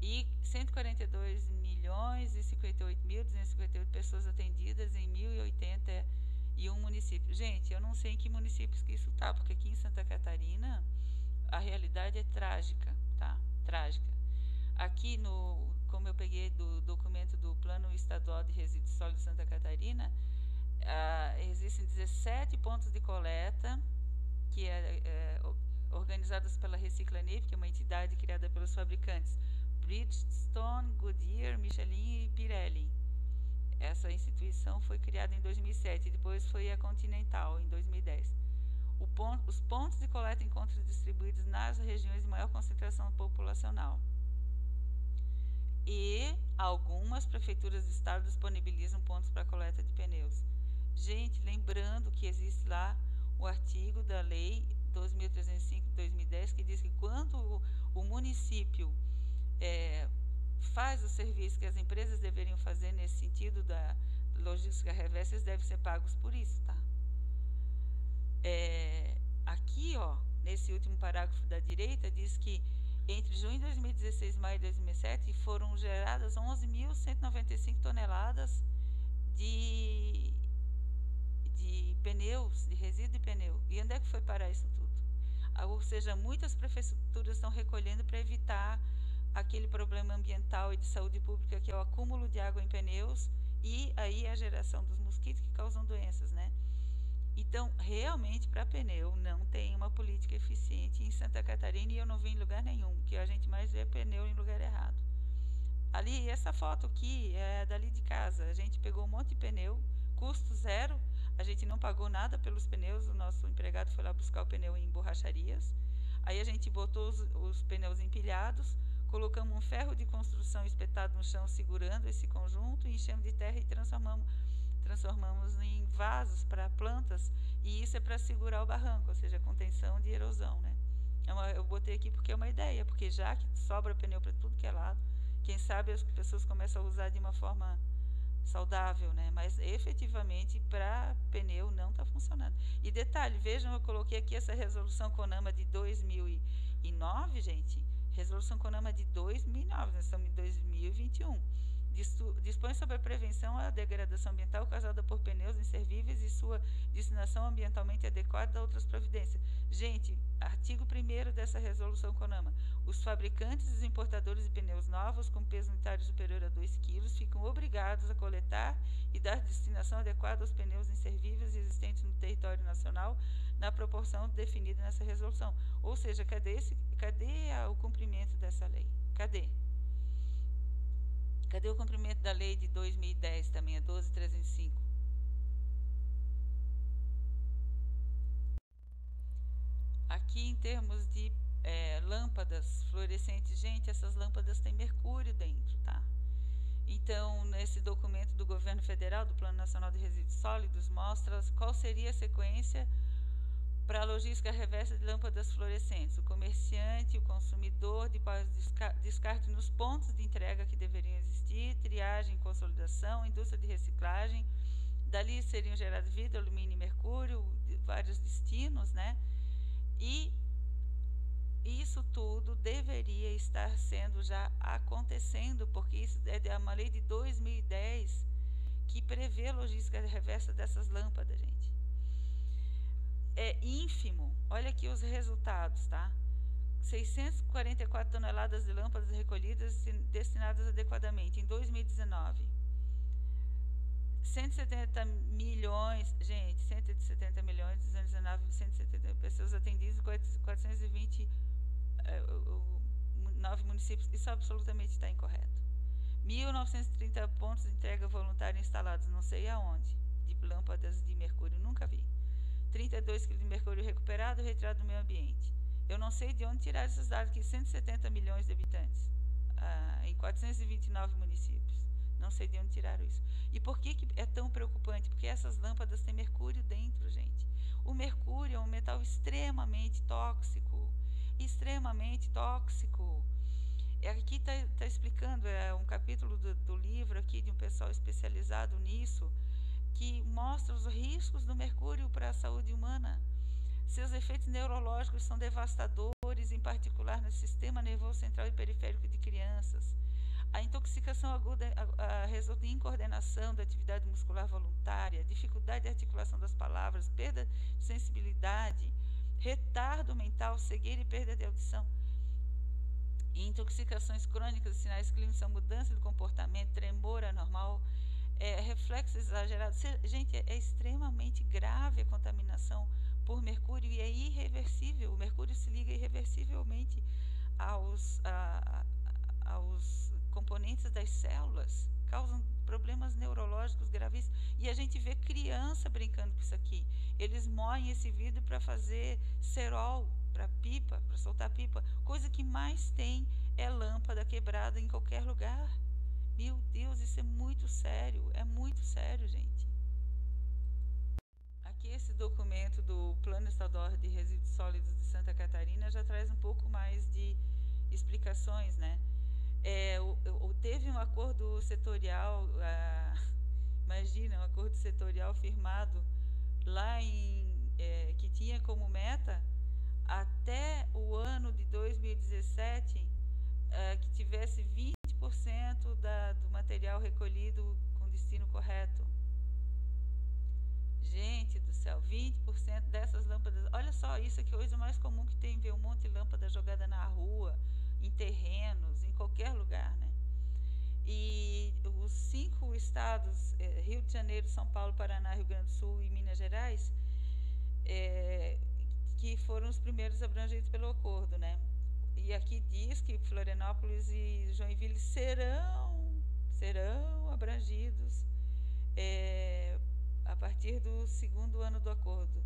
e 142.058.258 pessoas atendidas em 1.081 municípios. Gente, eu não sei em que municípios que isso está, porque aqui em Santa Catarina a realidade é trágica, tá? Trágica. Aqui, como eu peguei do documento do Plano Estadual de Resíduos Sólidos de Santa Catarina, existem 17 pontos de coleta que organizados pela Reciclanip, que é uma entidade criada pelos fabricantes Bridgestone, Goodyear, Michelin e Pirelli. Essa instituição foi criada em 2007 e depois foi a Continental em 2010. Os pontos de coleta encontram distribuídos nas regiões de maior concentração populacional. E algumas prefeituras do estado disponibilizam pontos para coleta de pneus. Gente, lembrando que existe lá o artigo da lei 2.305 de 2010 que diz que quando o município faz o serviço que as empresas deveriam fazer nesse sentido da logística reversa, eles devem ser pagos por isso, tá? Aqui, ó, nesse último parágrafo da direita, diz que entre junho de 2016 e maio de 2007 foram geradas 11.195 toneladas de pneus, de resíduo de pneu. E onde é que foi parar isso tudo? Ou seja, muitas prefeituras estão recolhendo para evitar aquele problema ambiental e de saúde pública que é o acúmulo de água em pneus e aí a geração dos mosquitos que causam doenças, né? Então, realmente, para pneu, não tem uma política eficiente em Santa Catarina e eu não vi em lugar nenhum, que a gente mais vê pneu em lugar errado. Ali, essa foto aqui é dali de casa, a gente pegou um monte de pneu, custo zero, a gente não pagou nada pelos pneus, o nosso empregado foi lá buscar o pneu em borracharias, aí a gente botou os pneus empilhados, colocamos um ferro de construção espetado no chão segurando esse conjunto, enchemos de terra e transformamos em vasos para plantas, e isso é para segurar o barranco, ou seja, contenção de erosão, né? Eu botei aqui porque é uma ideia, porque já que sobra pneu para tudo que é lado, quem sabe as pessoas começam a usar de uma forma saudável, né? Mas efetivamente para pneu não está funcionando. E detalhe, vejam, eu coloquei aqui essa resolução CONAMA de 2009, gente, resolução CONAMA de 2009, nós estamos em 2021. Dispõe sobre a prevenção à degradação ambiental causada por pneus inservíveis e sua destinação ambientalmente adequada a outras providências. Gente, artigo 1º dessa resolução CONAMA. Os fabricantes e os importadores de pneus novos com peso unitário superior a 2 kg ficam obrigados a coletar e dar destinação adequada aos pneus inservíveis existentes no território nacional na proporção definida nessa resolução. Ou seja, cadê o cumprimento dessa lei? Cadê? Cadê o cumprimento da lei de 2010 também, a 12.305? Aqui em termos de lâmpadas fluorescentes, gente, essas lâmpadas têm mercúrio dentro, tá? Então, nesse documento do governo federal, do Plano Nacional de Resíduos Sólidos, mostra qual seria a sequência para a logística reversa de lâmpadas fluorescentes. O comerciante, o consumidor, depois descarte nos pontos de entrega que deveriam existir, triagem, consolidação, indústria de reciclagem. Dali seriam gerados vidro, alumínio e mercúrio, vários destinos, né? E isso tudo deveria estar sendo já acontecendo, porque isso é uma lei de 2010 que prevê a logística reversa dessas lâmpadas, gente. É ínfimo. Olha aqui os resultados, tá? 644 toneladas de lâmpadas recolhidas e destinadas adequadamente em 2019. 170 milhões, gente, 170 milhões, 219, 170 pessoas atendidas, 429 municípios, isso absolutamente está incorreto. 1.930 pontos de entrega voluntária instalados, não sei aonde, de lâmpadas de mercúrio, nunca vi. 32 kg de mercúrio recuperado, retirado do meio ambiente. Eu não sei de onde tirar esses dados, que 170 milhões de habitantes, em 429 municípios. Não sei de onde tiraram isso. E por que é tão preocupante? Porque essas lâmpadas têm mercúrio dentro, gente. O mercúrio é um metal extremamente tóxico. Extremamente tóxico. Aqui está explicando, é um capítulo do livro aqui de um pessoal especializado nisso, que mostra os riscos do mercúrio para a saúde humana. Seus efeitos neurológicos são devastadores, em particular no sistema nervoso central e periférico de crianças. A intoxicação aguda resulta em incoordenação da atividade muscular voluntária, dificuldade de articulação das palavras, perda de sensibilidade, retardo mental, cegueira e perda de audição. E intoxicações crônicas, sinais clínicos são mudança de comportamento, tremor anormal, reflexo exagerado. Gente, é extremamente grave a contaminação por mercúrio e é irreversível. O mercúrio se liga irreversivelmente aos componentes das células, causam problemas neurológicos gravíssimos. E a gente vê criança brincando com isso aqui. Eles moem esse vidro para fazer cerol, para pipa, para soltar pipa. Coisa que mais tem é lâmpada quebrada em qualquer lugar. Meu Deus, isso é muito sério, gente. Aqui esse documento do Plano Estadual de Resíduos Sólidos de Santa Catarina já traz um pouco mais de explicações, né? Teve um acordo setorial, imagina, um acordo setorial firmado lá que tinha como meta até o ano de 2017 que tivesse 20% do material recolhido com destino correto. Gente do céu, 20% dessas lâmpadas. Olha só, isso aqui hoje é o mais comum que tem, ver um monte de lâmpada jogada na rua, em terrenos, em qualquer lugar, né? E os 5 estados, Rio de Janeiro, São Paulo, Paraná, Rio Grande do Sul e Minas Gerais, que foram os primeiros abrangidos pelo acordo, né? E aqui diz que Florianópolis e Joinville serão abrangidos a partir do 2º ano do acordo.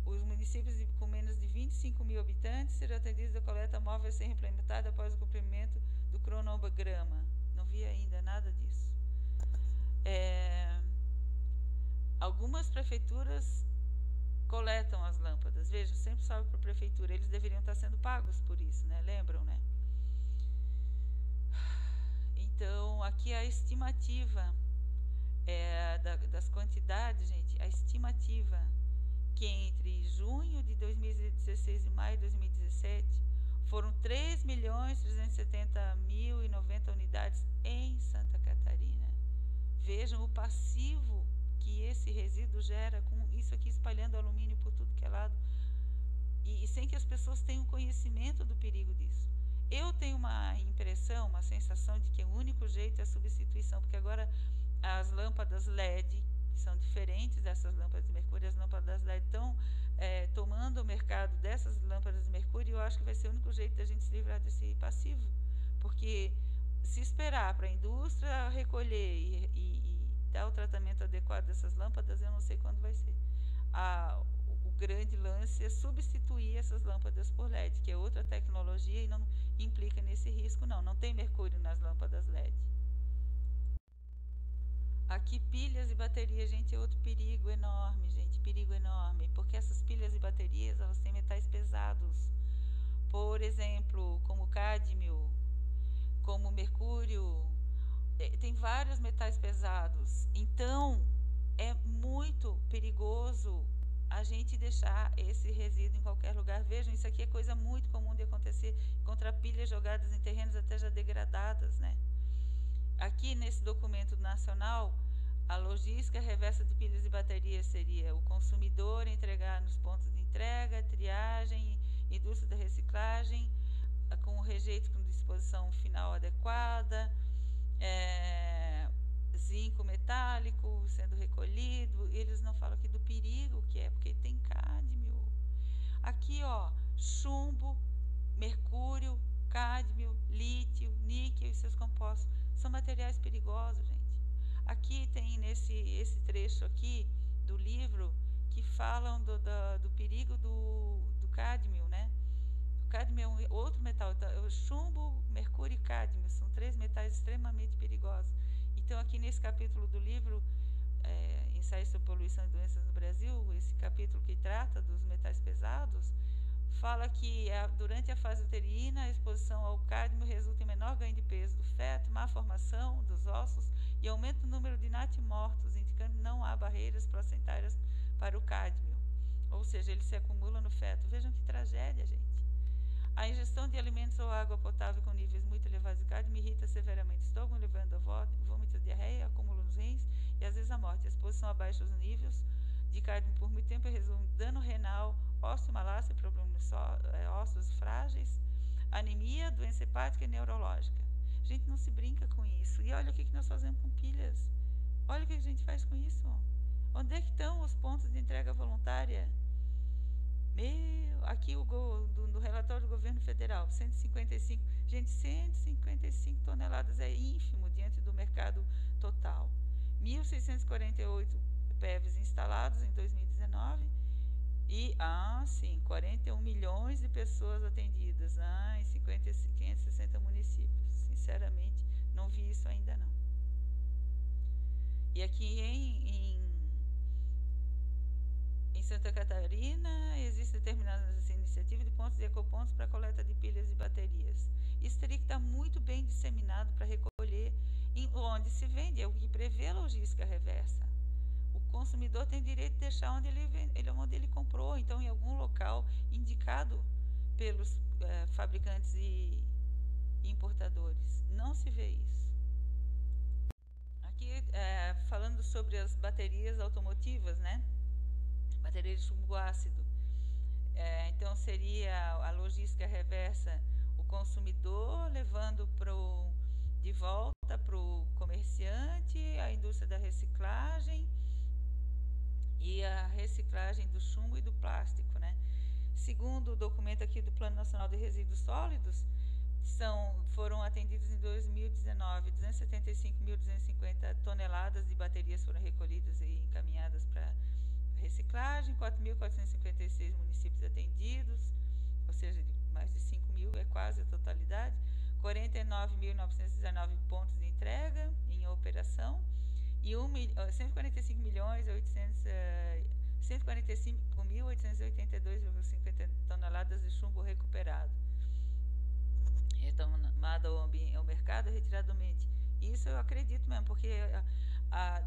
Os municípios com menos de 25 mil habitantes serão atendidos à coleta móvel a ser implementada após o cumprimento do cronograma. Não vi ainda nada disso. Algumas prefeituras coletam as lâmpadas. Vejam, sempre sobe para a prefeitura. Eles deveriam estar sendo pagos por isso, né? Lembram, né? Então, aqui a estimativa das quantidades, gente, a estimativa que entre junho de 2016 e maio de 2017 foram 3.370.090 unidades em Santa Catarina. Vejam o passivo que esse resíduo gera, com isso aqui espalhando alumínio por tudo que é lado. e sem que as pessoas tenham conhecimento do perigo disso. Eu tenho uma impressão, uma sensação de que o único jeito é a substituição, porque agora as lâmpadas LED, que são diferentes dessas lâmpadas de mercúrio, as lâmpadas LED estão tomando o mercado dessas lâmpadas de mercúrio, e eu acho que vai ser o único jeito da gente se livrar desse passivo, porque se esperar para a indústria recolher e dar o tratamento adequado dessas lâmpadas, eu não sei quando vai ser. O grande lance é substituir essas lâmpadas por LED, que é outra tecnologia e não implica nesse risco, não. Não tem mercúrio nas lâmpadas LED. Aqui, pilhas e baterias, gente, é outro perigo enorme, gente, perigo enorme, porque essas pilhas e baterias, elas têm metais pesados. Por exemplo, como cádmio, como mercúrio, tem vários metais pesados. Então, é muito perigoso a gente deixar esse resíduo em qualquer lugar. Vejam, isso aqui é coisa muito comum de acontecer, contra pilhas jogadas em terrenos até já degradadas, né? Aqui nesse documento nacional, a logística reversa de pilhas e baterias seria o consumidor entregar nos pontos de entrega, triagem, indústria da reciclagem, com o rejeito com disposição final adequada, zinco metálico sendo recolhido. Eles não falam aqui do perigo que é, porque tem cádmio. Aqui, ó, chumbo, mercúrio, cádmio, lítio, níquel e seus compostos. São materiais perigosos, gente. Aqui tem esse trecho aqui do livro que falam do perigo do cádmio, né? O cádmio é um outro metal. Então, chumbo, mercúrio e cádmio são 3 metais extremamente perigosos. Então, aqui nesse capítulo do livro, Ensaios sobre Poluição e Doenças no Brasil, esse capítulo que trata dos metais pesados, fala que durante a fase uterina, a exposição ao cádmio resulta em menor ganho de peso do feto, má formação dos ossos e aumento do número de natimortos, indicando que não há barreiras placentárias para o cádmio. Ou seja, ele se acumula no feto. Vejam que tragédia, gente. A ingestão de alimentos ou água potável com níveis muito elevados de cádmio irrita severamente o estômago, levando a vômito, diarreia, acúmulo nos rins e às vezes a morte. A exposição a baixos níveis de cádmio por muito tempo resulta em dano renal, osteomalácia, problemas nos ossos frágeis, anemia, doença hepática e neurológica. A gente não se brinca com isso. E olha o que nós fazemos com pilhas. Olha o que a gente faz com isso. Onde é que estão os pontos de entrega voluntária? Aqui no relatório do governo federal, 155, gente, 155 toneladas é ínfimo diante do mercado total. 1.648 PEVs instalados em 2019 e, sim, 41 milhões de pessoas atendidas em 560 municípios. Sinceramente, não vi isso ainda não. E aqui em Santa Catarina, existe determinadas iniciativas de pontos de ecopontos para coleta de pilhas e baterias. Isso teria que estar muito bem disseminado para recolher onde se vende, é o que prevê a logística reversa. O consumidor tem direito de deixar onde ele comprou, então em algum local indicado pelos fabricantes e importadores. Não se vê isso. Aqui, falando sobre as baterias automotivas, né? Bateria de chumbo ácido. Então, seria a logística reversa, o consumidor levando de volta para o comerciante, a indústria da reciclagem e a reciclagem do chumbo e do plástico, né? Segundo o documento aqui do Plano Nacional de Resíduos Sólidos, foram atendidos em 2019, 275.250 toneladas de baterias foram recolhidas e encaminhadas para reciclagem, 4.456 municípios atendidos, ou seja, mais de 5.000, é quase a totalidade, 49.919 pontos de entrega em operação e 145.882,50 toneladas de chumbo recuperado. Retomada ao mercado reitiradamente. Isso eu acredito mesmo, porque a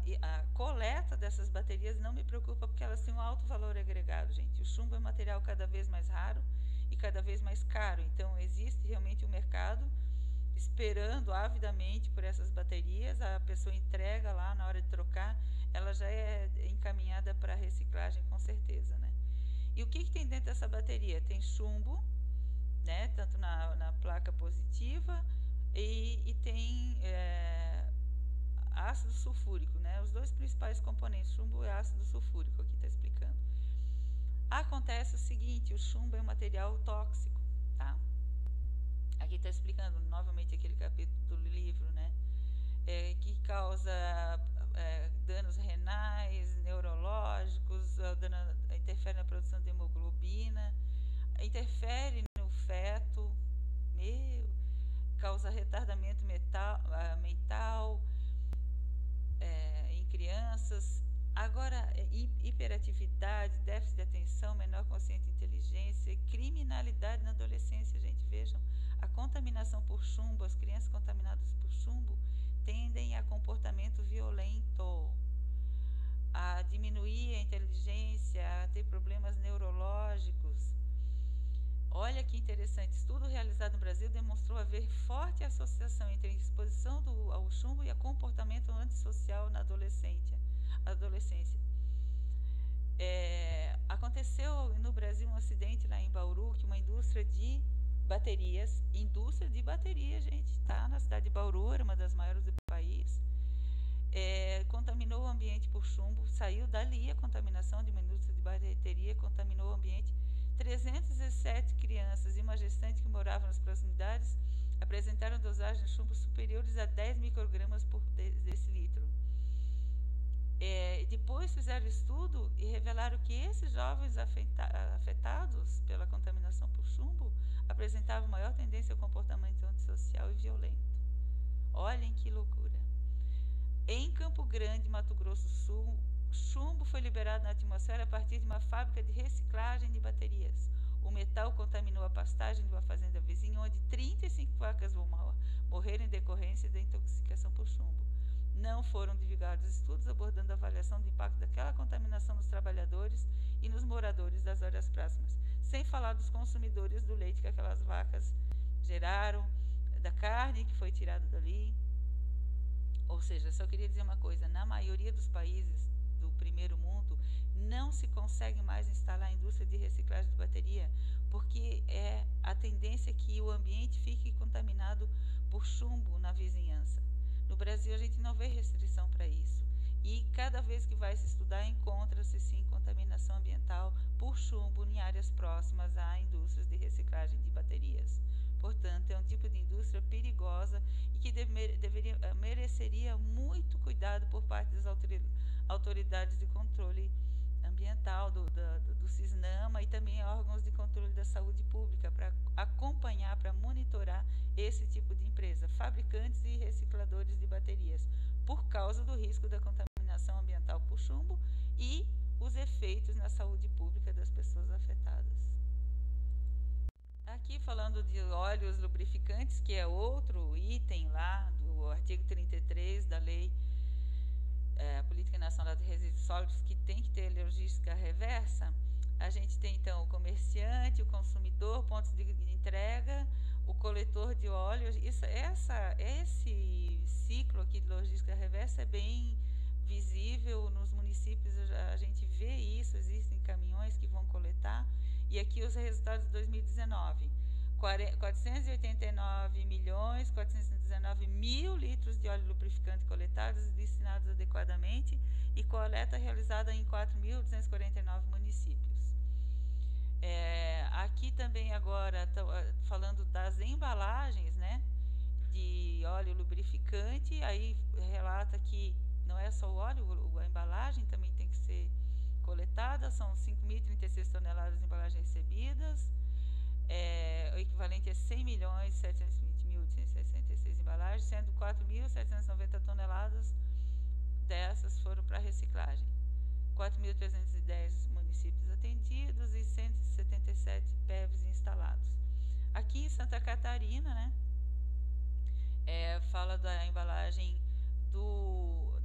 coleta dessas baterias não me preocupa, porque elas têm um alto valor agregado, gente. O chumbo é um material cada vez mais raro e cada vez mais caro. Então, existe realmente um mercado esperando avidamente por essas baterias. A pessoa entrega lá, na hora de trocar, ela já é encaminhada para reciclagem, com certeza, né? E o que tem dentro dessa bateria? Tem chumbo, né, tanto na placa positiva, e tem ácido sulfúrico, né, os dois principais componentes, chumbo e ácido sulfúrico, aqui está explicando. Acontece o seguinte, o chumbo é um material tóxico, tá? Aqui está explicando novamente aquele capítulo do livro, né, que causa danos renais, neurológicos, interfere na produção de hemoglobina, interfere no feto, causa retardamento mental em crianças. Agora, hiperatividade, déficit de atenção, menor consciência e inteligência, criminalidade na adolescência, gente, vejam. A contaminação por chumbo, as crianças contaminadas por chumbo tendem a comportamento violento, a diminuir a inteligência, a ter problemas neurológicos. Olha que interessante, estudo realizado no Brasil demonstrou haver forte associação entre a exposição ao chumbo e o comportamento antissocial na adolescência. Aconteceu no Brasil um acidente lá em Bauru, que uma indústria de baterias, gente, tá? Na cidade de Bauru, era uma das maiores do país, contaminou o ambiente por chumbo, saiu dali a contaminação de uma indústria de bateria, contaminou o ambiente. 317 crianças e uma gestante que moravam nas proximidades apresentaram dosagens de chumbo superiores a 10 microgramas por decilitro. Depois fizeram estudo e revelaram que esses jovens afetados pela contaminação por chumbo apresentavam maior tendência ao comportamento antissocial e violento. Olhem que loucura. Em Campo Grande, Mato Grosso do Sul, chumbo foi liberado na atmosfera a partir de uma fábrica de reciclagem de baterias. O metal contaminou a pastagem de uma fazenda vizinha, onde 35 vacas morreram em decorrência da intoxicação por chumbo. Não foram divulgados estudos abordando a avaliação do impacto daquela contaminação nos trabalhadores e nos moradores das áreas próximas, sem falar dos consumidores do leite que aquelas vacas geraram, da carne que foi tirada dali. Ou seja, só queria dizer uma coisa, na maioria dos países do primeiro mundo, não se consegue mais instalar a indústria de reciclagem de bateria, porque a tendência é que o ambiente fique contaminado por chumbo na vizinhança. No Brasil, a gente não vê restrição para isso. E cada vez que vai se estudar, encontra-se sim contaminação ambiental por chumbo em áreas próximas a indústrias de reciclagem de baterias. Portanto, é um tipo de indústria perigosa e que mereceria muito cuidado por parte das autoridades de controle ambiental, do CISNAMA e também órgãos de controle da saúde pública, para acompanhar, para monitorar esse tipo de empresa, fabricantes e recicladores de baterias, por causa do risco da contaminação ambiental por chumbo e os efeitos na saúde pública das pessoas afetadas. Aqui falando de óleos lubrificantes, que é outro item lá do artigo 33 da Lei Política Nacional de Resíduos Sólidos, que tem que ter logística reversa. A gente tem então o comerciante, o consumidor, pontos de entrega, o coletor de óleos. Esse ciclo aqui de logística reversa é bem visível nos municípios, a gente vê isso, existem caminhões que vão coletar. E aqui os resultados de 2019, 489.419.000 litros de óleo lubrificante coletados e destinados adequadamente, e coleta realizada em 4.249 municípios. Aqui também agora, falando das embalagens, né, de óleo lubrificante, aí relata que não é só o óleo, a embalagem também tem que ser coletada, são 5.036 toneladas de embalagens recebidas, o equivalente a 100.720.866 embalagens, sendo 4.790 toneladas dessas foram para reciclagem. 4.310 municípios atendidos e 177 PEVs instalados. Aqui em Santa Catarina, né, fala da embalagem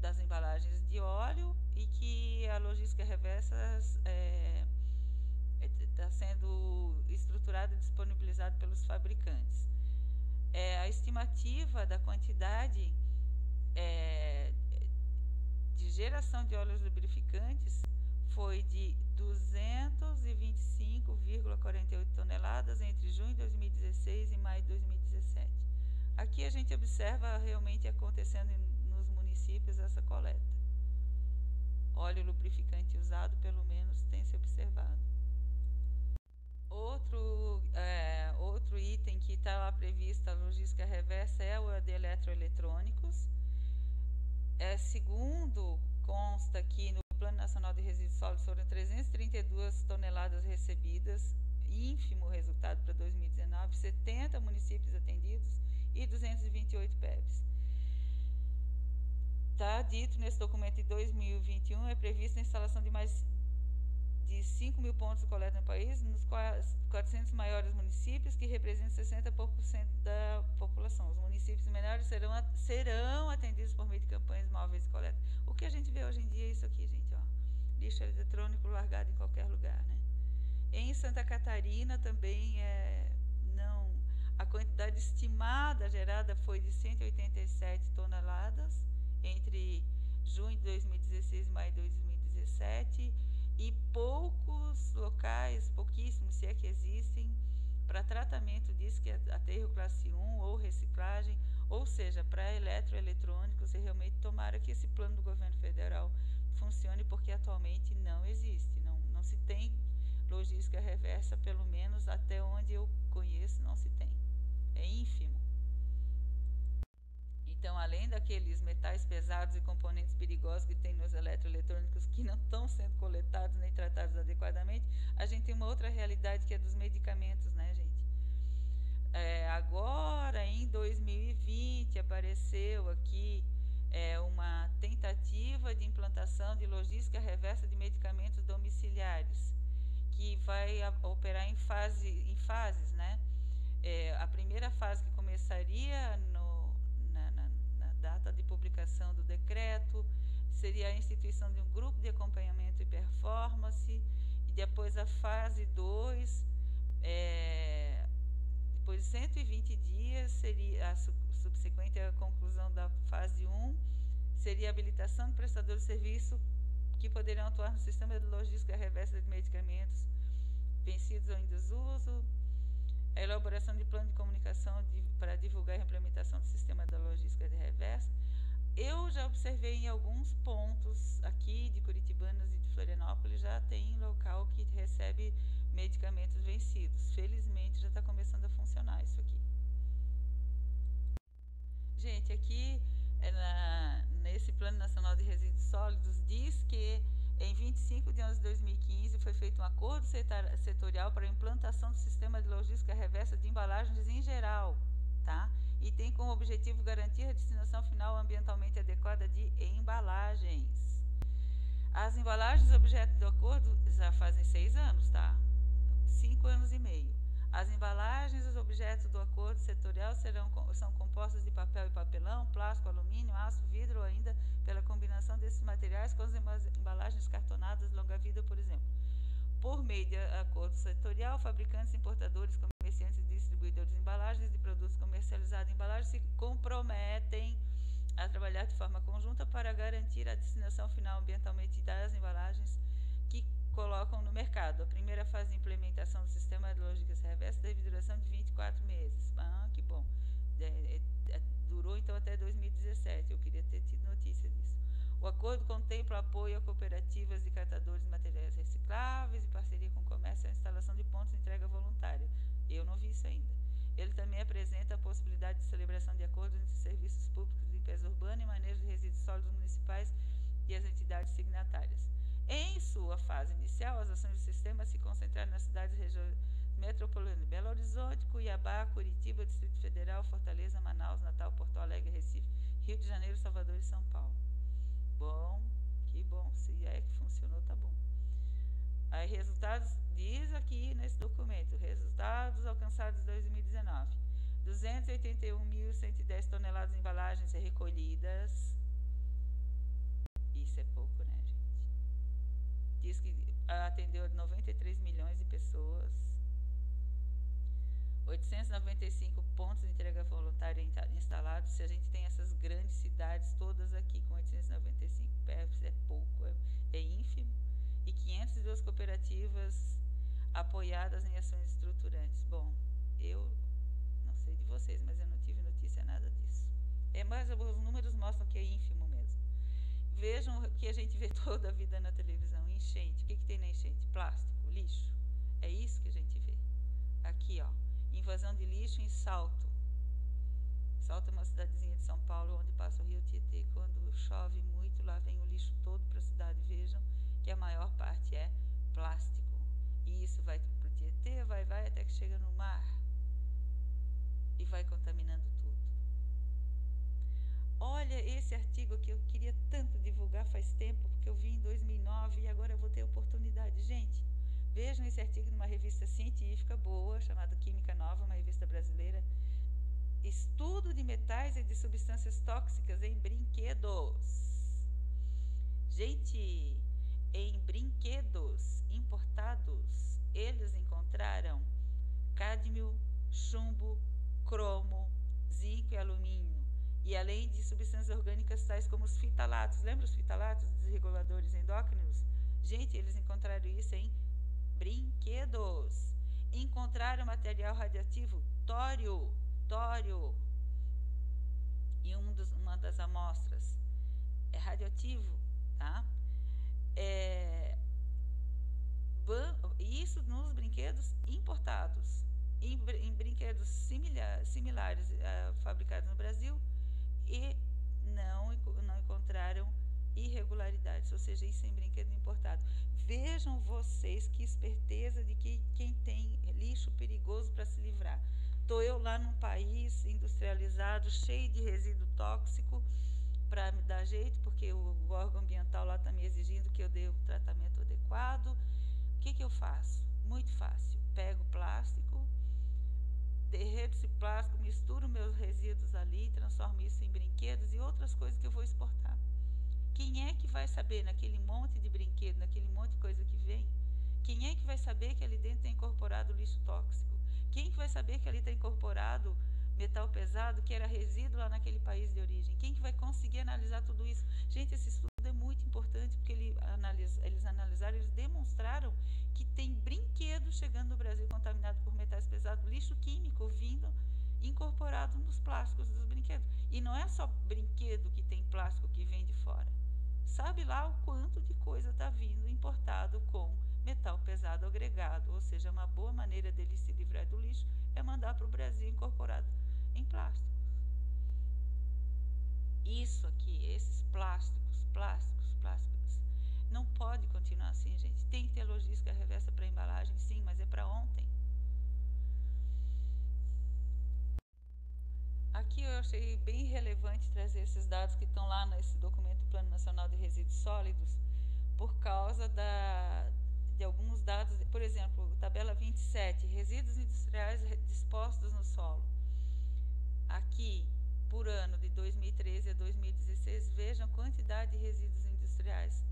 das embalagens de óleo e que a logística reversa está sendo estruturada e disponibilizada pelos fabricantes. A estimativa da quantidade de geração de óleos lubrificantes foi de 225,48 toneladas entre junho de 2016 e maio de 2017. Aqui a gente observa realmente acontecendo nos municípios essa coleta. Óleo lubrificante usado, pelo menos, tem se observado. Outro item que está lá previsto, a logística reversa, é o de eletroeletrônicos. Segundo consta aqui no Plano Nacional de Resíduos Sólidos, foram 332 toneladas recebidas, ínfimo resultado para 2019, 70 municípios atendidos e 228 PEBs. Está dito nesse documento de 2021, é prevista a instalação de mais de 5 mil pontos de coleta no país, nos 400 maiores municípios, que representam 60% da população. Os municípios menores serão atendidos por meio de campanhas móveis de coleta. O que a gente vê hoje em dia é isso aqui, gente, ó. Lixo eletrônico largado em qualquer lugar, né? Em Santa Catarina também a quantidade estimada gerada foi de 187 toneladas entre junho de 2016 e maio de 2017, e poucos locais, pouquíssimos, se é que existem, para tratamento disso, que é aterro classe 1 ou reciclagem, ou seja, para eletroeletrônicos. E realmente tomara que esse plano do governo federal funcione, porque atualmente não existe, não se tem logística reversa, pelo menos até onde eu conheço, não se tem. É ínfimo. Então, além daqueles metais pesados e componentes perigosos que tem nos eletroeletrônicos, que não estão sendo coletados nem tratados adequadamente, a gente tem uma outra realidade, que é dos medicamentos, né, gente? Agora, em 2020, apareceu aqui uma tentativa de implantação de logística reversa de medicamentos domiciliares, que vai operar em fases, né? A primeira fase, que começaria na data de publicação do decreto, seria a instituição de um grupo de acompanhamento e performance, e depois a fase 2, depois de 120 dias, seria a subsequente à conclusão da fase 1, seria a habilitação de prestadores de serviço que poderão atuar no sistema de logística reversa de medicamentos vencidos ou em desuso, a elaboração de plano de comunicação para divulgar a implementação do sistema da logística de reversa. Eu já observei em alguns pontos aqui de Curitibanas e de Florianópolis, já tem local que recebe medicamentos vencidos. Felizmente já está começando a funcionar isso aqui. Gente, aqui nesse Plano Nacional de Resíduos Sólidos diz que em 25 de 11 de 2015 foi feito um acordo setorial para a implantação do sistema de logística reversa de embalagens em geral, tá? E tem como objetivo garantir a destinação final ambientalmente adequada de embalagens. As embalagens objeto do acordo já fazem 6 anos, tá? 5 anos e meio. As embalagens, os objetos do acordo setorial são compostas de papel e papelão, plástico, alumínio, aço, vidro, ou ainda pela combinação desses materiais com as embalagens cartonadas longa-vida, por exemplo. Por meio de acordo setorial, fabricantes, importadores, comerciantes e distribuidores de embalagens de produtos comercializados em embalagens se comprometem a trabalhar de forma conjunta para garantir a destinação final ambientalmente das embalagens que colocam no mercado. A primeira fase de implementação do sistema de logística reversa teve duração de 24 meses. Que bom. Durou então até 2017. Eu queria ter tido notícia disso. O acordo contempla apoio a cooperativas de catadores de materiais recicláveis e parceria com o comércio e a instalação de pontos de entrega voluntária. Eu não vi isso ainda. Ele também apresenta a possibilidade de celebração de acordos entre serviços públicos de limpeza urbana e manejo de resíduos sólidos municipais e as entidades signatárias. Em sua fase inicial, as ações do sistema se concentraram nas cidades e regiões metropolitanas de Belo Horizonte, Cuiabá, Curitiba, Distrito Federal, Fortaleza, Manaus, Natal, Porto Alegre, Recife, Rio de Janeiro, Salvador e São Paulo. Bom, que bom. Se é que funcionou, tá bom. Aí, resultados, diz aqui nesse documento, resultados alcançados em 2019. 281.110 toneladas de embalagens recolhidas. Isso é pouco, né, gente? Diz que atendeu 93 milhões de pessoas. 895 pontos de entrega voluntária instalados. Se a gente tem essas grandes cidades todas aqui com 895 PEVs, é pouco, é ínfimo. E 502 cooperativas apoiadas em ações estruturantes. Bom, eu não sei de vocês, mas eu não tive notícia nada disso. Mas os números mostram que é ínfimo mesmo. Vejam o que a gente vê toda a vida na televisão: enchente. O que tem na enchente? Plástico, lixo. É isso que a gente vê. Aqui, ó, invasão de lixo em Salto. Salto é uma cidadezinha de São Paulo onde passa o rio Tietê. Quando chove muito, lá vem o lixo todo para a cidade. Vejam que a maior parte é plástico. E isso vai para o Tietê, vai até que chega no mar e vai contaminando tudo. Olha esse artigo que eu queria tanto divulgar faz tempo, porque eu vi em 2009 e agora eu vou ter oportunidade. Gente, vejam esse artigo numa revista científica boa, chamada Química Nova, uma revista brasileira. Estudo de metais e de substâncias tóxicas em brinquedos. Gente, em brinquedos importados, eles encontraram cádmio, chumbo, cromo, zinco e alumínio. E além de substâncias orgânicas tais como os fitalatos. Lembra os fitalatos, desreguladores endócrinos? Gente, eles encontraram isso em brinquedos. Encontraram material radioativo tório. E uma das amostras é radioativo, tá? Isso nos brinquedos importados. Em brinquedos similares fabricados no Brasil, e não encontraram irregularidades, ou seja, isso em brinquedo importado. Vejam vocês que esperteza de quem tem lixo perigoso para se livrar. Estou eu lá num país industrializado, cheio de resíduo tóxico, para me dar jeito, porque o órgão ambiental lá está me exigindo que eu dê o tratamento adequado. O que eu faço? Muito fácil. Pego plástico, derreto esse plástico, misturo meus resíduos ali, transformo isso em brinquedos e outras coisas que eu vou exportar. Quem é que vai saber naquele monte de brinquedo, naquele monte de coisa que vem? Quem é que vai saber que ali dentro está incorporado lixo tóxico? Quem que vai saber que ali está incorporado metal pesado, que era resíduo lá naquele país de origem? Quem que vai conseguir analisar tudo isso? Gente, esse estudo é muito importante, porque eles analisaram, eles demonstraram que tem brinquedos chegando no Brasil contaminados por metais pesados, lixo químico vindo incorporado nos plásticos dos brinquedos. E não é só brinquedo que tem plástico que vem de fora. Sabe lá o quanto de coisa está vindo importado com metal pesado agregado, ou seja, uma boa maneira dele se livrar do lixo é mandar para o Brasil incorporado em plástico. Isso aqui, esses plásticos, não pode continuar assim, gente. Tem que ter logística reversa para embalagem, sim, mas é para ontem. Aqui eu achei bem relevante trazer esses dados que estão lá nesse documento Plano Nacional de Resíduos Sólidos, por causa de alguns dados, por exemplo, tabela 27, resíduos industriais dispostos no solo. Aqui, por ano, de 2013 a 2016, vejam a quantidade de resíduos industriais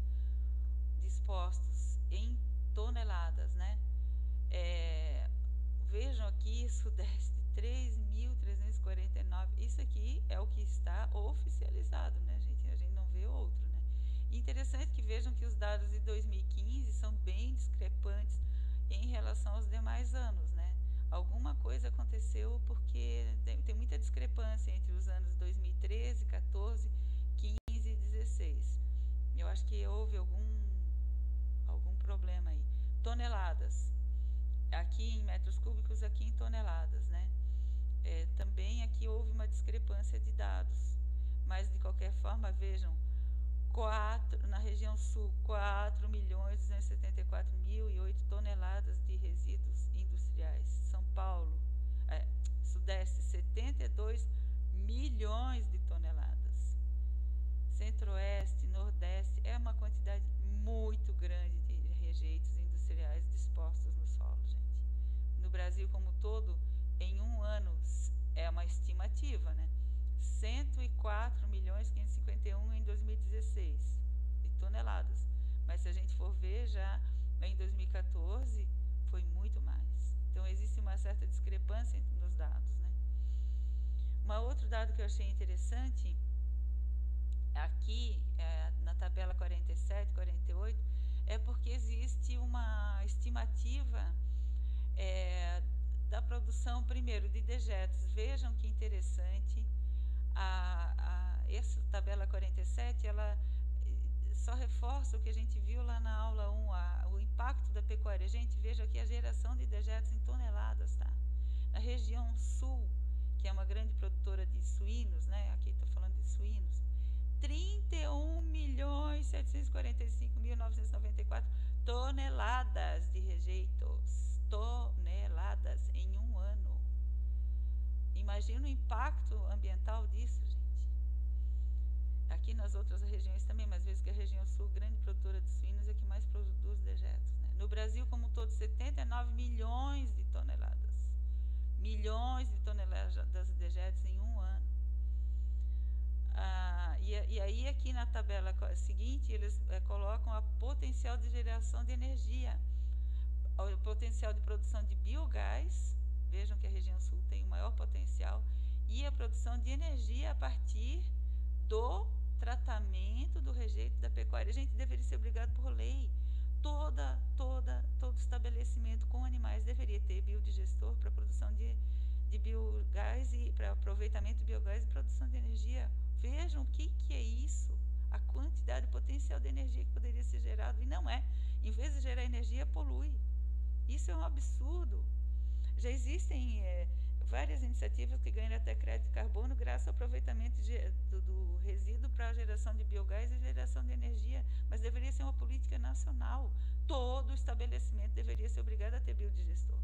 dispostos em toneladas, né? Vejam aqui, Sudeste, 3.349, isso aqui é o que está oficializado, né, gente? A gente não vê outro, né? Interessante que vejam que os dados de 2015 são bem discrepantes em relação aos demais anos, né? Alguma coisa aconteceu porque tem muita discrepância entre os anos 2013, 14, 15 e 16. Eu acho que houve algum problema aí. Toneladas. Aqui em metros cúbicos, aqui em toneladas, né? Também aqui houve uma discrepância de dados. Mas, de qualquer forma, vejam, na região sul, 4.274.008 toneladas de resíduos industriais. São Paulo, Sudeste, 72 milhões de toneladas. Centro-Oeste, Nordeste, é uma quantidade muito grande de rejeitos industriais dispostos no solo, gente. No Brasil como todo, em um ano, é uma estimativa, né? 104.551 em 2016 de toneladas. Mas se a gente for ver, já em 2014 foi muito mais. Então existe uma certa discrepância nos dados, né? Outro dado que eu achei interessante aqui, na tabela 47, 48, é porque existe uma estimativa da produção, primeiro, de dejetos. Vejam que interessante, essa tabela 47, ela só reforça o que a gente viu lá na aula 1, o impacto da pecuária. Gente, veja aqui a geração de dejetos em toneladas, tá? Na região sul, que é uma grande produtora de suínos, né? Aqui estou falando de suínos, 31.745.994 toneladas de rejeitos. Toneladas em um ano. Imagina o impacto ambiental disso, gente. Aqui nas outras regiões também, mas vejo que a região sul, grande produtora de suínos, é que mais produz dejetos, né? No Brasil, como um todo, 79 milhões de toneladas. Milhões de toneladas de dejetos em um ano. E aí aqui na tabela seguinte, eles colocam a potencial de geração de energia, o potencial de produção de biogás. Vejam que a região sul tem o maior potencial, e a produção de energia a partir do tratamento do rejeito da pecuária. A gente deveria ser obrigado por lei. Todo estabelecimento com animais deveria ter biodigestor para produção de biogás e para aproveitamento de biogás e produção de energia. Vejam o que é isso, a quantidade potencial de energia que poderia ser gerado, e não é. Em vez de gerar energia, polui. Isso é um absurdo. Já existem várias iniciativas que ganham até crédito de carbono graças ao aproveitamento do resíduo para a geração de biogás e geração de energia, mas deveria ser uma política nacional. Todo estabelecimento deveria ser obrigado a ter biodigestor.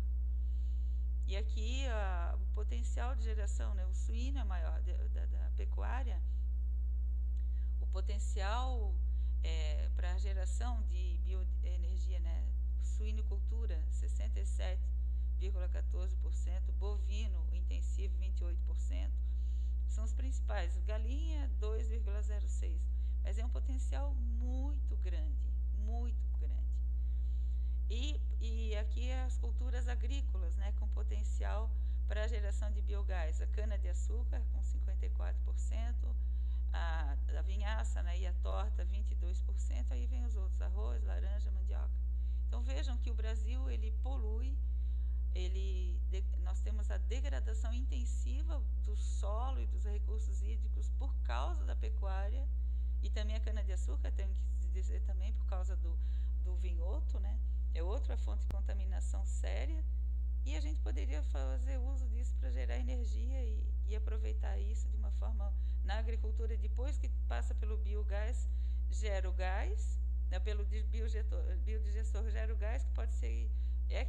E aqui o potencial de geração, né, o suíno é maior da pecuária, o potencial para a geração de bioenergia, né, suinocultura 67,14%, bovino intensivo 28%, são os principais. Galinha 2,06%, mas é um potencial muito grande, muito grande. E aqui as culturas agrícolas, né, com potencial para a geração de biogás. A cana-de-açúcar com 54%, a vinhaça, né, e a torta 22%, aí vem os outros, arroz, laranja, mandioca. Então vejam que o Brasil, ele polui, nós temos a degradação intensiva do solo e dos recursos hídricos por causa da pecuária, e também a cana-de-açúcar, tem que dizer também, por causa do vinhoto, né? É outra fonte de contaminação séria, e a gente poderia fazer uso disso para gerar energia e aproveitar isso de uma forma na agricultura. Depois que passa pelo biogás, gera o gás, né, pelo biodigestor gera o gás, que pode ser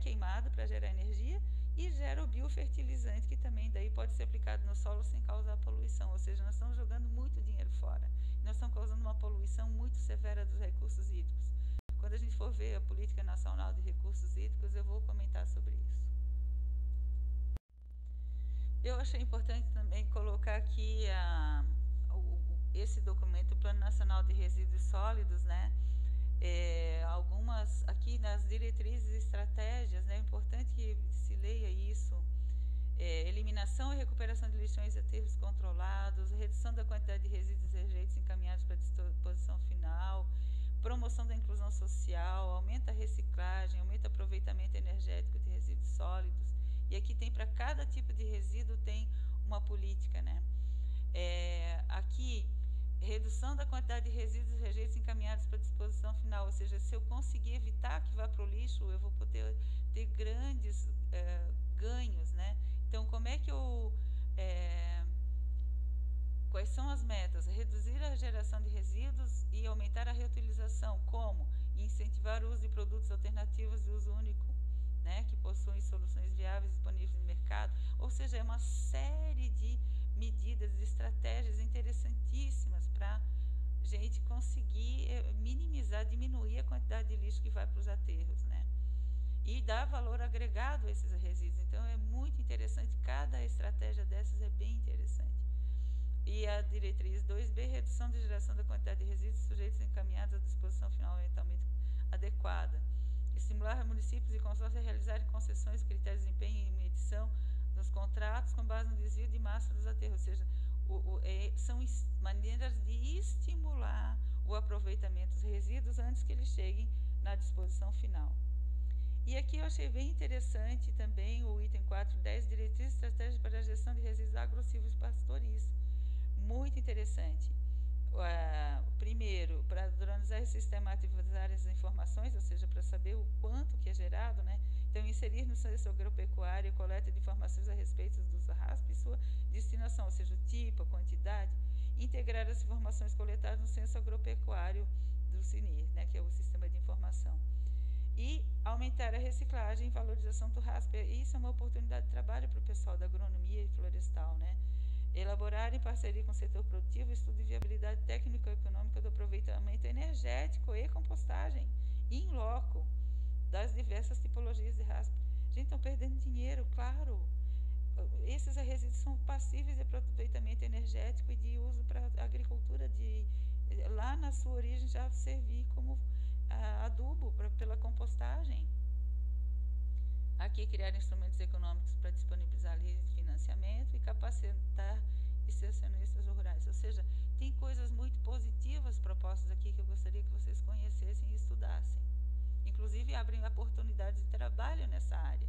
queimado para gerar energia, e gera o biofertilizante, que também daí pode ser aplicado no solo sem causar poluição. Ou seja, nós estamos jogando muito dinheiro fora. Nós estamos causando uma poluição muito severa dos recursos hídricos. Quando a gente for ver a Política Nacional de Recursos Hídricos, eu vou comentar sobre isso. Eu achei importante também colocar aqui esse documento, o Plano Nacional de Resíduos Sólidos, né? Algumas, aqui nas diretrizes e estratégias, né? É importante que se leia isso. Eliminação e recuperação de lixões e aterros controlados, redução da quantidade de resíduos e rejeitos encaminhados para a disposição final, promoção da inclusão social, aumenta a reciclagem, aumenta o aproveitamento energético de resíduos sólidos. E aqui tem, para cada tipo de resíduo, tem uma política, né? Aqui, redução da quantidade de resíduos e rejeitos encaminhados para a disposição final, ou seja, se eu conseguir evitar que vá para o lixo, eu vou poder ter grandes ganhos, né? Então, como é que quais são as metas? Reduzir a geração de resíduos e aumentar a reutilização. Como? Incentivar o uso de produtos alternativos de uso único, né, que possuem soluções viáveis disponíveis no mercado. Ou seja, é uma série de medidas, de estratégias interessantíssimas para a gente conseguir minimizar, diminuir a quantidade de lixo que vai para os aterros, né? E dar valor agregado a esses resíduos. Então, é muito interessante, cada estratégia dessas é bem interessante. E a diretriz 2B, redução de geração da quantidade de resíduos sujeitos encaminhados à disposição final ambientalmente adequada. Estimular estimular municípios e consórcios a realizarem concessões, critérios de desempenho e medição nos contratos com base no desvio de massa dos aterros, ou seja, são maneiras de estimular o aproveitamento dos resíduos antes que eles cheguem na disposição final. E aqui eu achei bem interessante também o item 4.10, diretrizes e estratégias para a gestão de resíduos agrocivos pastoris. Muito interessante. Primeiro, para padronizar e sistematizar as informações, ou seja, para saber o quanto que é gerado, né? Então, inserir no censo agropecuário coleta de informações a respeito dos RASP e sua destinação, ou seja, o tipo, a quantidade, integrar as informações coletadas no censo agropecuário do CINIR, né, que é o Sistema de Informação. E aumentar a reciclagem e valorização do RASP. Isso é uma oportunidade de trabalho para o pessoal da agronomia e florestal, né? Elaborar em parceria com o setor produtivo estudo de viabilidade técnica e econômica do aproveitamento energético e compostagem in loco das diversas tipologias de RASP. Gente, estão perdendo dinheiro, claro. Esses resíduos são passíveis de aproveitamento energético e de uso para a agricultura, lá na sua origem já servir como adubo pela compostagem. Aqui, criar instrumentos econômicos para disponibilizar linhas de financiamento e capacitar extensionistas rurais. Ou seja, tem coisas muito positivas propostas aqui que eu gostaria que vocês conhecessem e estudassem. Inclusive, abrem oportunidades de trabalho nessa área.